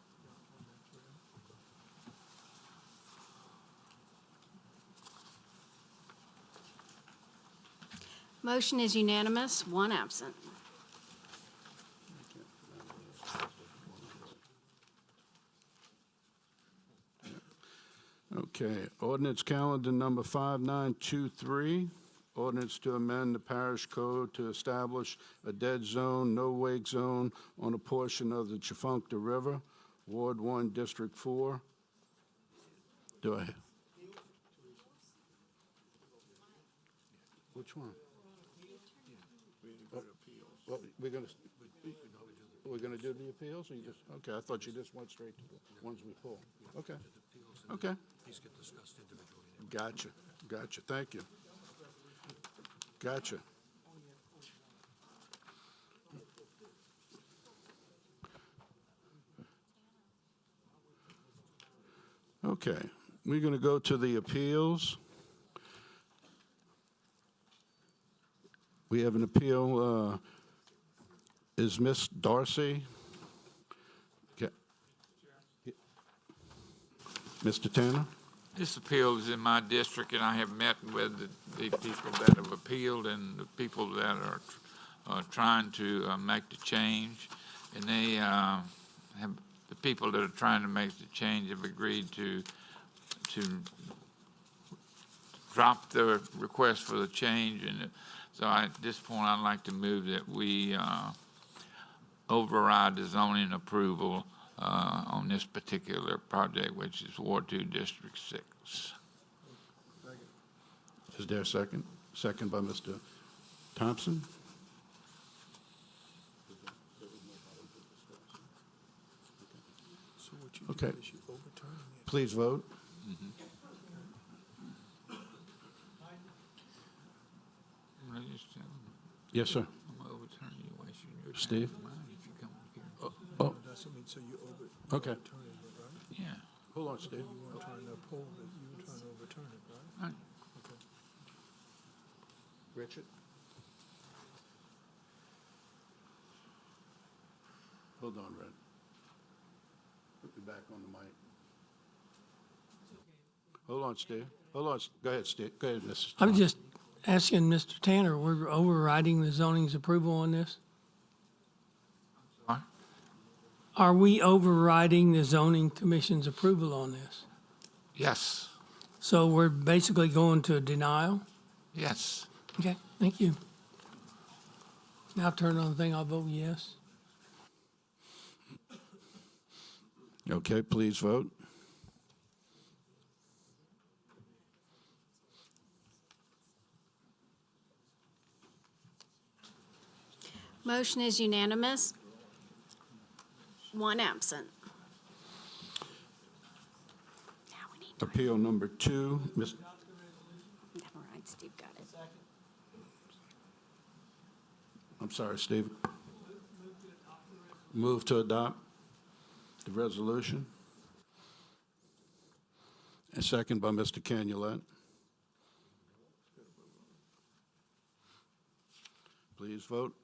Motion is unanimous, one absent. Okay, ordinance calendar number 5923, ordinance to amend the parish code to establish a dead zone, no wake zone on a portion of the Chafuncta River, Ward 1, District 4. Do I? Which one? Well, we're going to do the appeals, or you just, okay, I thought you just went straight to the ones we pulled. Okay, okay. These get discussed individually. Gotcha, gotcha, thank you. Gotcha. Okay, we're going to go to the appeals. We have an appeal, is Miss Darcy? Okay. Mr. Tanner? This appeal is in my district, and I have met with the people that have appealed and the people that are trying to make the change. And they have, the people that are trying to make the change have agreed to drop the request for the change. And so at this point, I'd like to move that we override the zoning approval on this particular project, which is Ward 2, District 6. Is there a second? Second by Mr. Thompson. So what you Okay. do is you overturn it. Please vote. Yes, sir. I'm overturning you, wasting your time. Steve? Mine if you come up here. Oh, That's what I mean, so you okay. overturning it, right? Yeah. Hold on, Steve. You weren't trying to uphold it, you were trying to overturn it, right? Right. Okay. Richard? Hold on, Red. Put me back on the mic. Hold on, Steve. Hold on. Go ahead, Steve. Go ahead, Mrs. I was just asking Mr. Tanner, we're overriding the zoning's approval on this? Sorry? Are we overriding the zoning commission's approval on this? Yes, So we're basically going to a denial? yes. Okay, thank you. Now turn on the thing, I'll vote yes. Okay, please vote. Motion is unanimous. One absent. Appeal number 2, Ms. Never mind, Steve got it. I'm sorry, Steve. Move to adopt the resolution. And second by Mr. Canulet. Please vote.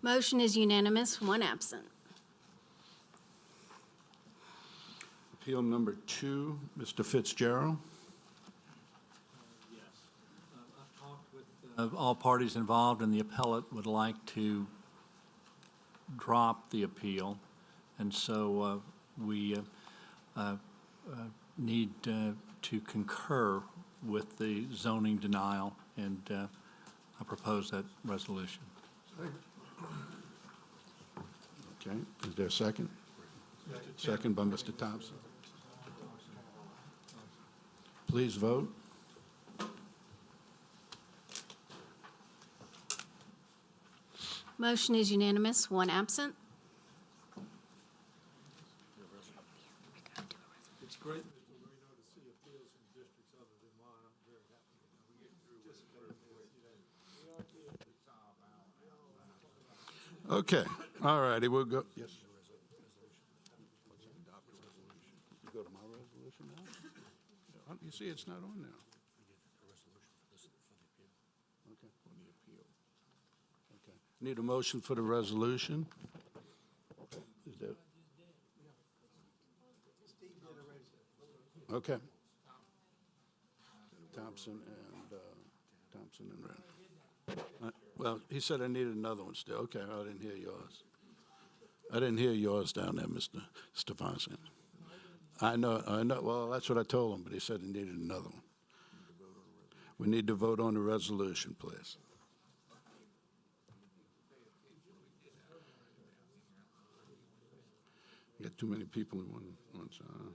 Motion is unanimous, one absent. Appeal number 2, Mr. Fitzgerald. I've talked with all parties involved, and the appellate would like to drop the appeal. And so we need to concur with the zoning denial, and I propose that resolution. Okay, is there a second? Second by Mr. Thompson. Please vote. Motion is unanimous, one absent. It's great, Mr. Marino, to see appeals from districts other than mine. I'm very happy that we get through with it. Okay, all righty, we'll go. Yes. You go to my resolution now? You see, it's not on now. Okay, for the appeal. Okay, need a motion for the resolution? Is there? Okay. Thompson and Wren. Well, he said I needed another one still. Okay, I didn't hear yours. I didn't hear yours down there, Mr. Stefanski. I know, well, that's what I told him, but he said he needed another one. We need to vote on the resolution, please. Got too many people in one side.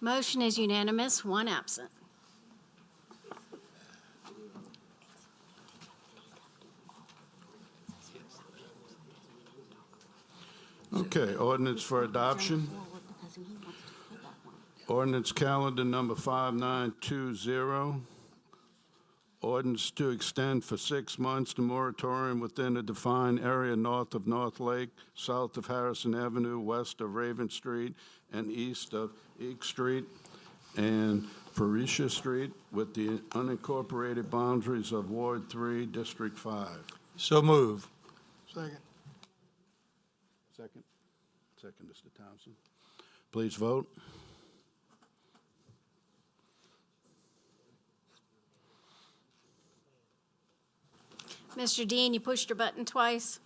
Motion is unanimous, one absent. Okay, ordinance for adoption. Ordinance calendar number 5920. Ordinance to extend for 6 months the moratorium within a defined area north of North Lake, south of Harrison Avenue, west of Raven Street, and east of Eek Street and Parish Street with the unincorporated boundaries of Ward 3, District 5. So move. Second. Second. Second, Mr. Thompson. Please vote. Mr. Dean, you pushed your button twice.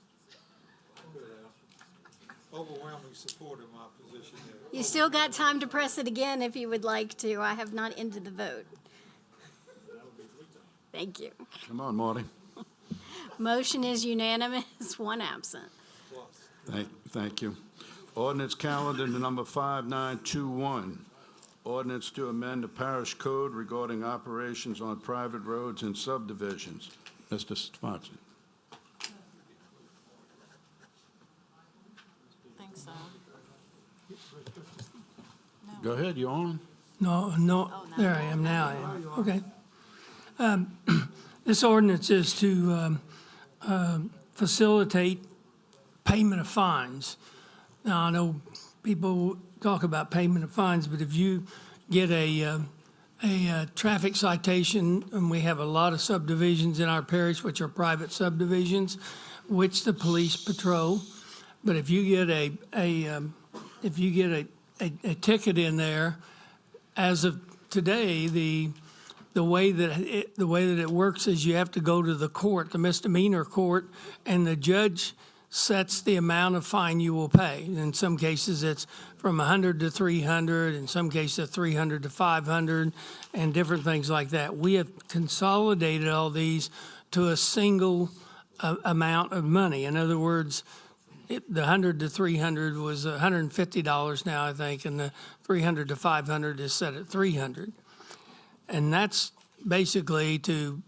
Overwhelming support of my position there. You still got time to press it again if you would like to. I have not ended the vote. Thank you. Come on, Marty. Motion is unanimous, one absent. Thank you. Ordinance calendar number 5921. Ordinance to amend the parish code regarding operations on private roads and subdivisions. Mr. Sponsor. Think so. Go ahead, you're on. No, there I am, now I am. Okay. This ordinance is to facilitate payment of fines. Now, I know people talk about payment of fines, but if you get a traffic citation, and we have a lot of subdivisions in our parish, which are private subdivisions, which the police patrol. But if you get a ticket in there, as of today, the way that it works is you have to go to the court, the misdemeanor court, and the judge sets the amount of fine you will pay. In some cases, it's from 100 to 300, in some cases 300 to 500, and different things like that. We have consolidated all these to a single amount of money. In other words, the 100 to 300 was $150 now, I think, and the 300 to 500 is set at 300. And that's basically to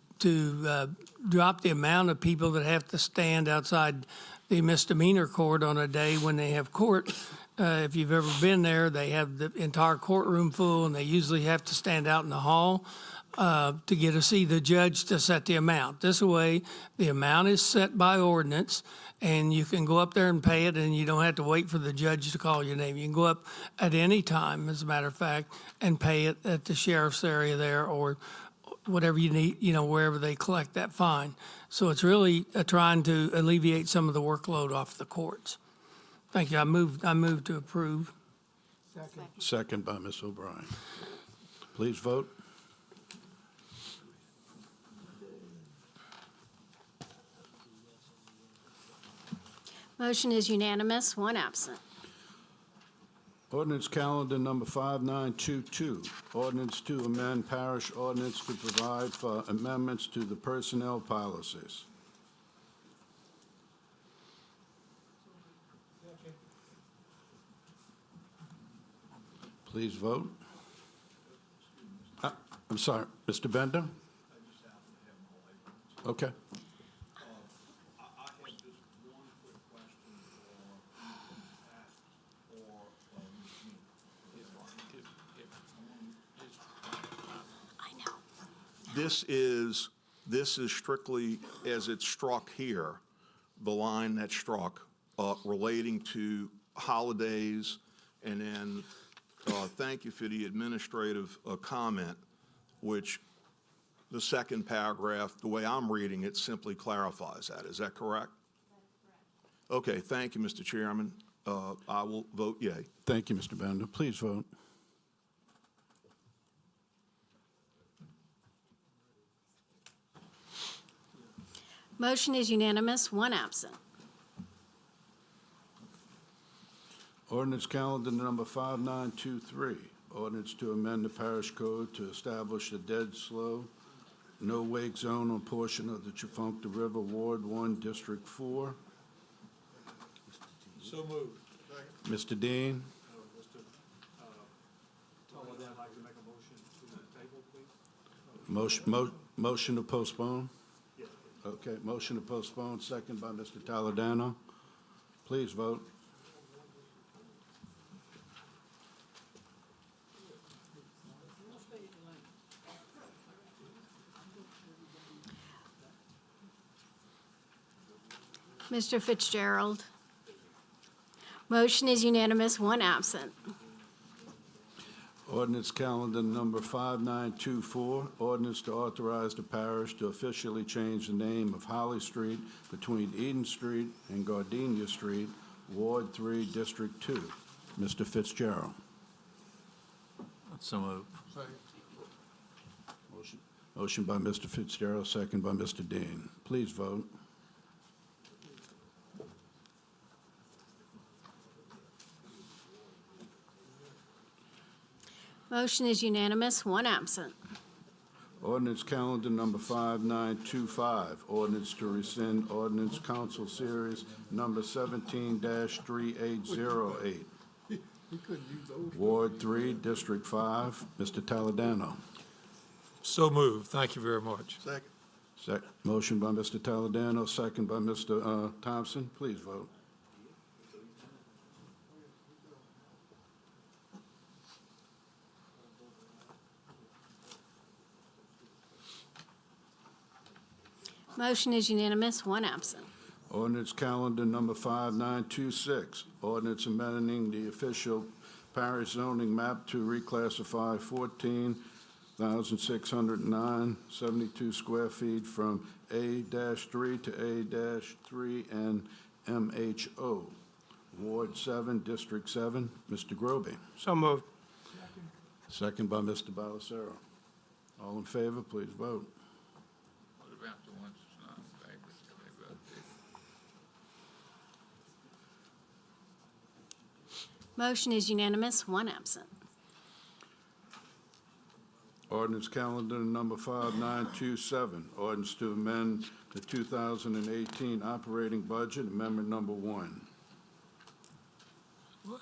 drop the amount of people that have to stand outside the misdemeanor court on a day when they have court. If you've ever been there, they have the entire courtroom full, and they usually have to stand out in the hall to get to see the judge to set the amount. This way, the amount is set by ordinance, and you can go up there and pay it, and you don't have to wait for the judge to call your name. You can go up at any time, as a matter of fact, and pay it at the sheriff's area there, or whatever you need, wherever they collect that fine. So it's really trying to alleviate some of the workload off the courts. Thank you. I move to approve. Second by Ms. O'Brien. Please vote. Motion is unanimous, one absent. Ordinance calendar number 5922, ordinance to amend parish ordinance to provide for amendments to the personnel policies. Please vote. I'm sorry, Mr. Bender? Okay. This is strictly, as it's struck here, the line that's struck relating to holidays, and then thank you for the administrative comment, which the second paragraph, the way I'm reading it, simply clarifies that. Is that correct? That's correct. Okay, thank you, Mr. Chairman. I will vote yea. Thank you, Mr. Bender. Please vote. Motion is unanimous, one absent. Ordinance calendar number 5923, ordinance to amend the parish code to establish a dead slow, no wake zone on portion of the Tchefuncte River, Ward 1, District 4. So moved. Mr. Dean? I'd like to make a motion to the table, please. Motion to postpone? Yes. Okay, motion to postpone, second by Mr. Taladano. Please vote. Mr. Fitzgerald. Motion is unanimous, one absent. Ordinance calendar number 5924, ordinance to authorize the parish to officially change the name of Holly Street between Eden Street and Gardenia Street, Ward 3, District 2. Mr. Fitzgerald. So moved. Motion by Mr. Fitzgerald, second by Mr. Dean. Please vote. Motion is unanimous, one absent. Ordinance calendar number 5925, ordinance to rescind ordinance council series number 17-3808. Ward 3, District 5. Mr. Taladano. So moved. Thank you very much. Second. Motion by Mr. Taladano, second by Mr. Thompson. Please vote. Motion is unanimous, one absent. Ordinance calendar number 5926, ordinance amending the official parish zoning map to reclassify 14,609.72 square feet from A-3 to A-3 and MHO. Ward 7, District 7. Mr. Groby. So moved. Second by Mr. Balacero. All in favor, please vote. What about the ones that's not in favor? Can they vote there? Motion is unanimous, one absent. Ordinance calendar number 5927, ordinance to amend the 2018 operating budget, amendment number 1. What?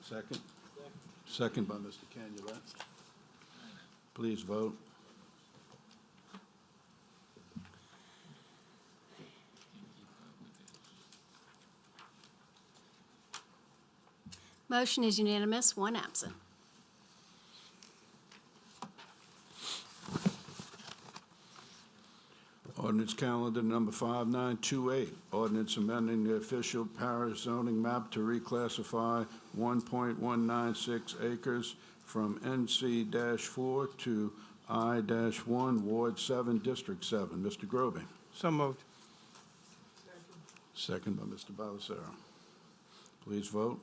Second? Second by Mr. Canulet. Please vote. Motion is unanimous, one absent. Ordinance calendar number 5928, ordinance amending the official parish zoning map to reclassify 1.196 acres from NC-4 to I-1, Ward 7, District 7. Mr. Groby. So moved. Second by Mr. Balacero. Please vote.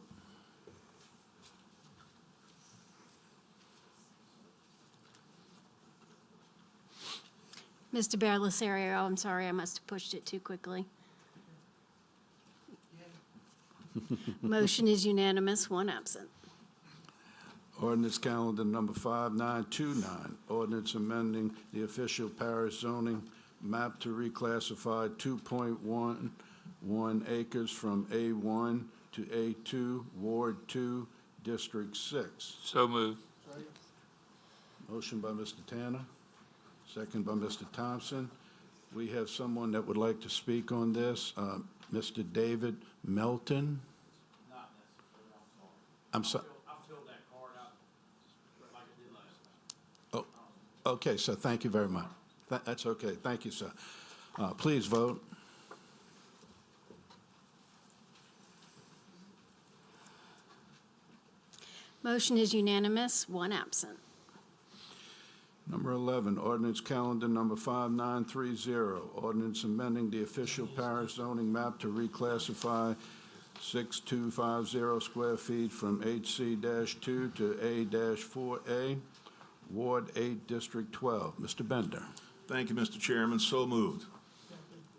Mr. Belisario, I'm sorry, I must have pushed it too quickly. Motion is unanimous, one absent. Ordinance calendar number 5929, ordinance amending the official parish zoning map to reclassify 2.11 acres from A1 to A2, Ward 2, District 6. So moved. Motion by Mr. Tanner, second by Mr. Thompson. We have someone that would like to speak on this, Mr. David Melton. I'm sorry. I filled that card out like I did last time. Oh, okay, sir, thank you very much. That's okay, thank you, sir. Please vote. Motion is unanimous, one absent. Number 11, ordinance calendar number 5930, ordinance amending the official parish zoning map to reclassify 6250 square feet from HC-2 to A-4A, Ward 8, District 12. Mr. Bender. Thank you, Mr. Chairman. So moved.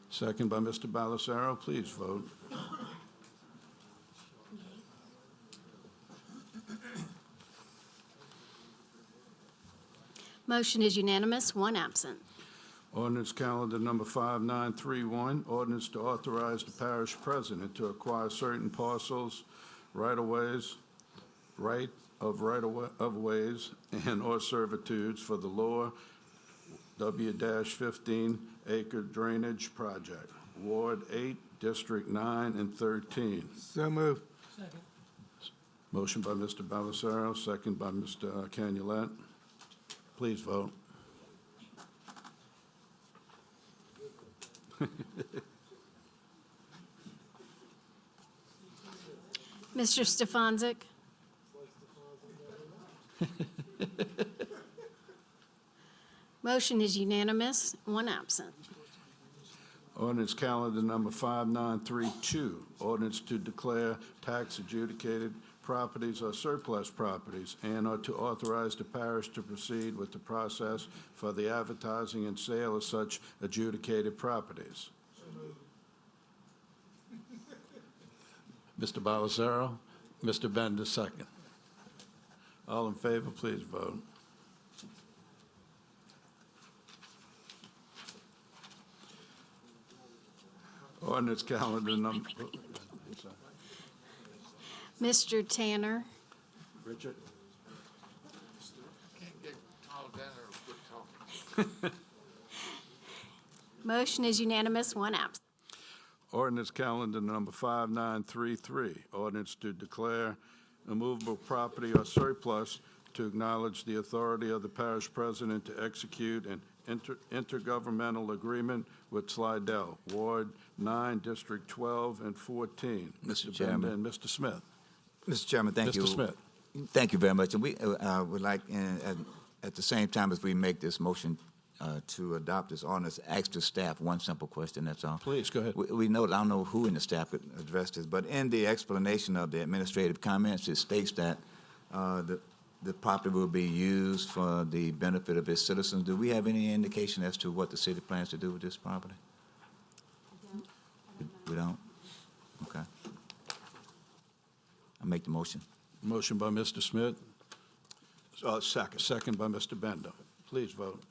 Second by Mr. Balacero. Please vote. Motion is unanimous, one absent. Ordinance calendar number 5931, ordinance to authorize the parish president to acquire certain parcels, right-of-ways, right-of-ways, and/or servitudes for the lower W-15 acre drainage project, Ward 8, District 9 and 13. So moved. Motion by Mr. Balacero, second by Mr. Canulet. Please vote. Mr. Stefanczyk? Motion is unanimous, one absent. Ordinance calendar number 5932, ordinance to declare tax adjudicated properties or surplus properties and or to authorize the parish to proceed with the process for the advertising and sale of such adjudicated properties. Mr. Balacero, Mr. Bender, second. All in favor, please vote. Ordinance calendar number. Mr. Tanner? Richard? Can't get called down or quit talking. Motion is unanimous, one absent. Ordinance calendar number 5933, ordinance to declare immovable property or surplus to acknowledge the authority of the parish president to execute an intergovernmental agreement with Slidell, Ward 9, District 12 and 14. Mr. Chairman. Benda and Mr. Smith. Mr. Chairman, thank you. Mr. Smith. Thank you very much. And we would like, at the same time as we make this motion to adopt this ordinance, ask the staff one simple question, that's all. Please, go ahead. We know, I don't know who in the staff could address this, but in the explanation of the administrative comments, it states that the property will be used for the benefit of its citizens. Do we have any indication as to what the city plans to do with this property? We don't? Okay. I make the motion. Motion by Mr. Smith. Second. Second by Mr. Benda. Please vote.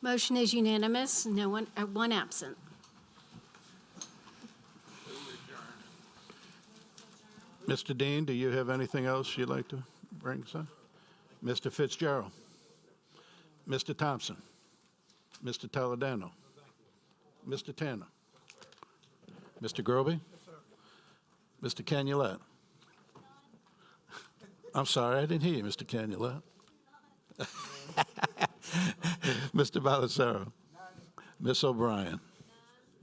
Motion is unanimous, no one, one absent. Mr. Dean, do you have anything else you'd like to bring, sir? Mr. Fitzgerald? Mr. Thompson? Mr. Toledano? Mr. Tanner? Mr. Groby? Mr. Canulet? I'm sorry, I didn't hear you, Mr. Canulet. Mr. Balisaro? Ms. O'Brien?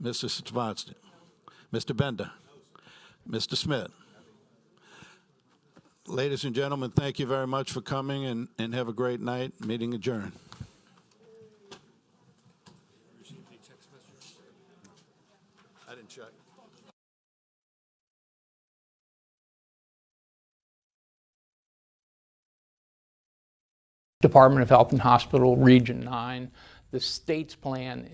Mr. Swanston? Mr. Bender? Mr. Smith? Ladies and gentlemen, thank you very much for coming and have a great night. Meeting adjourned. I didn't check. Department of Health and Hospital, Region 9. The state's plan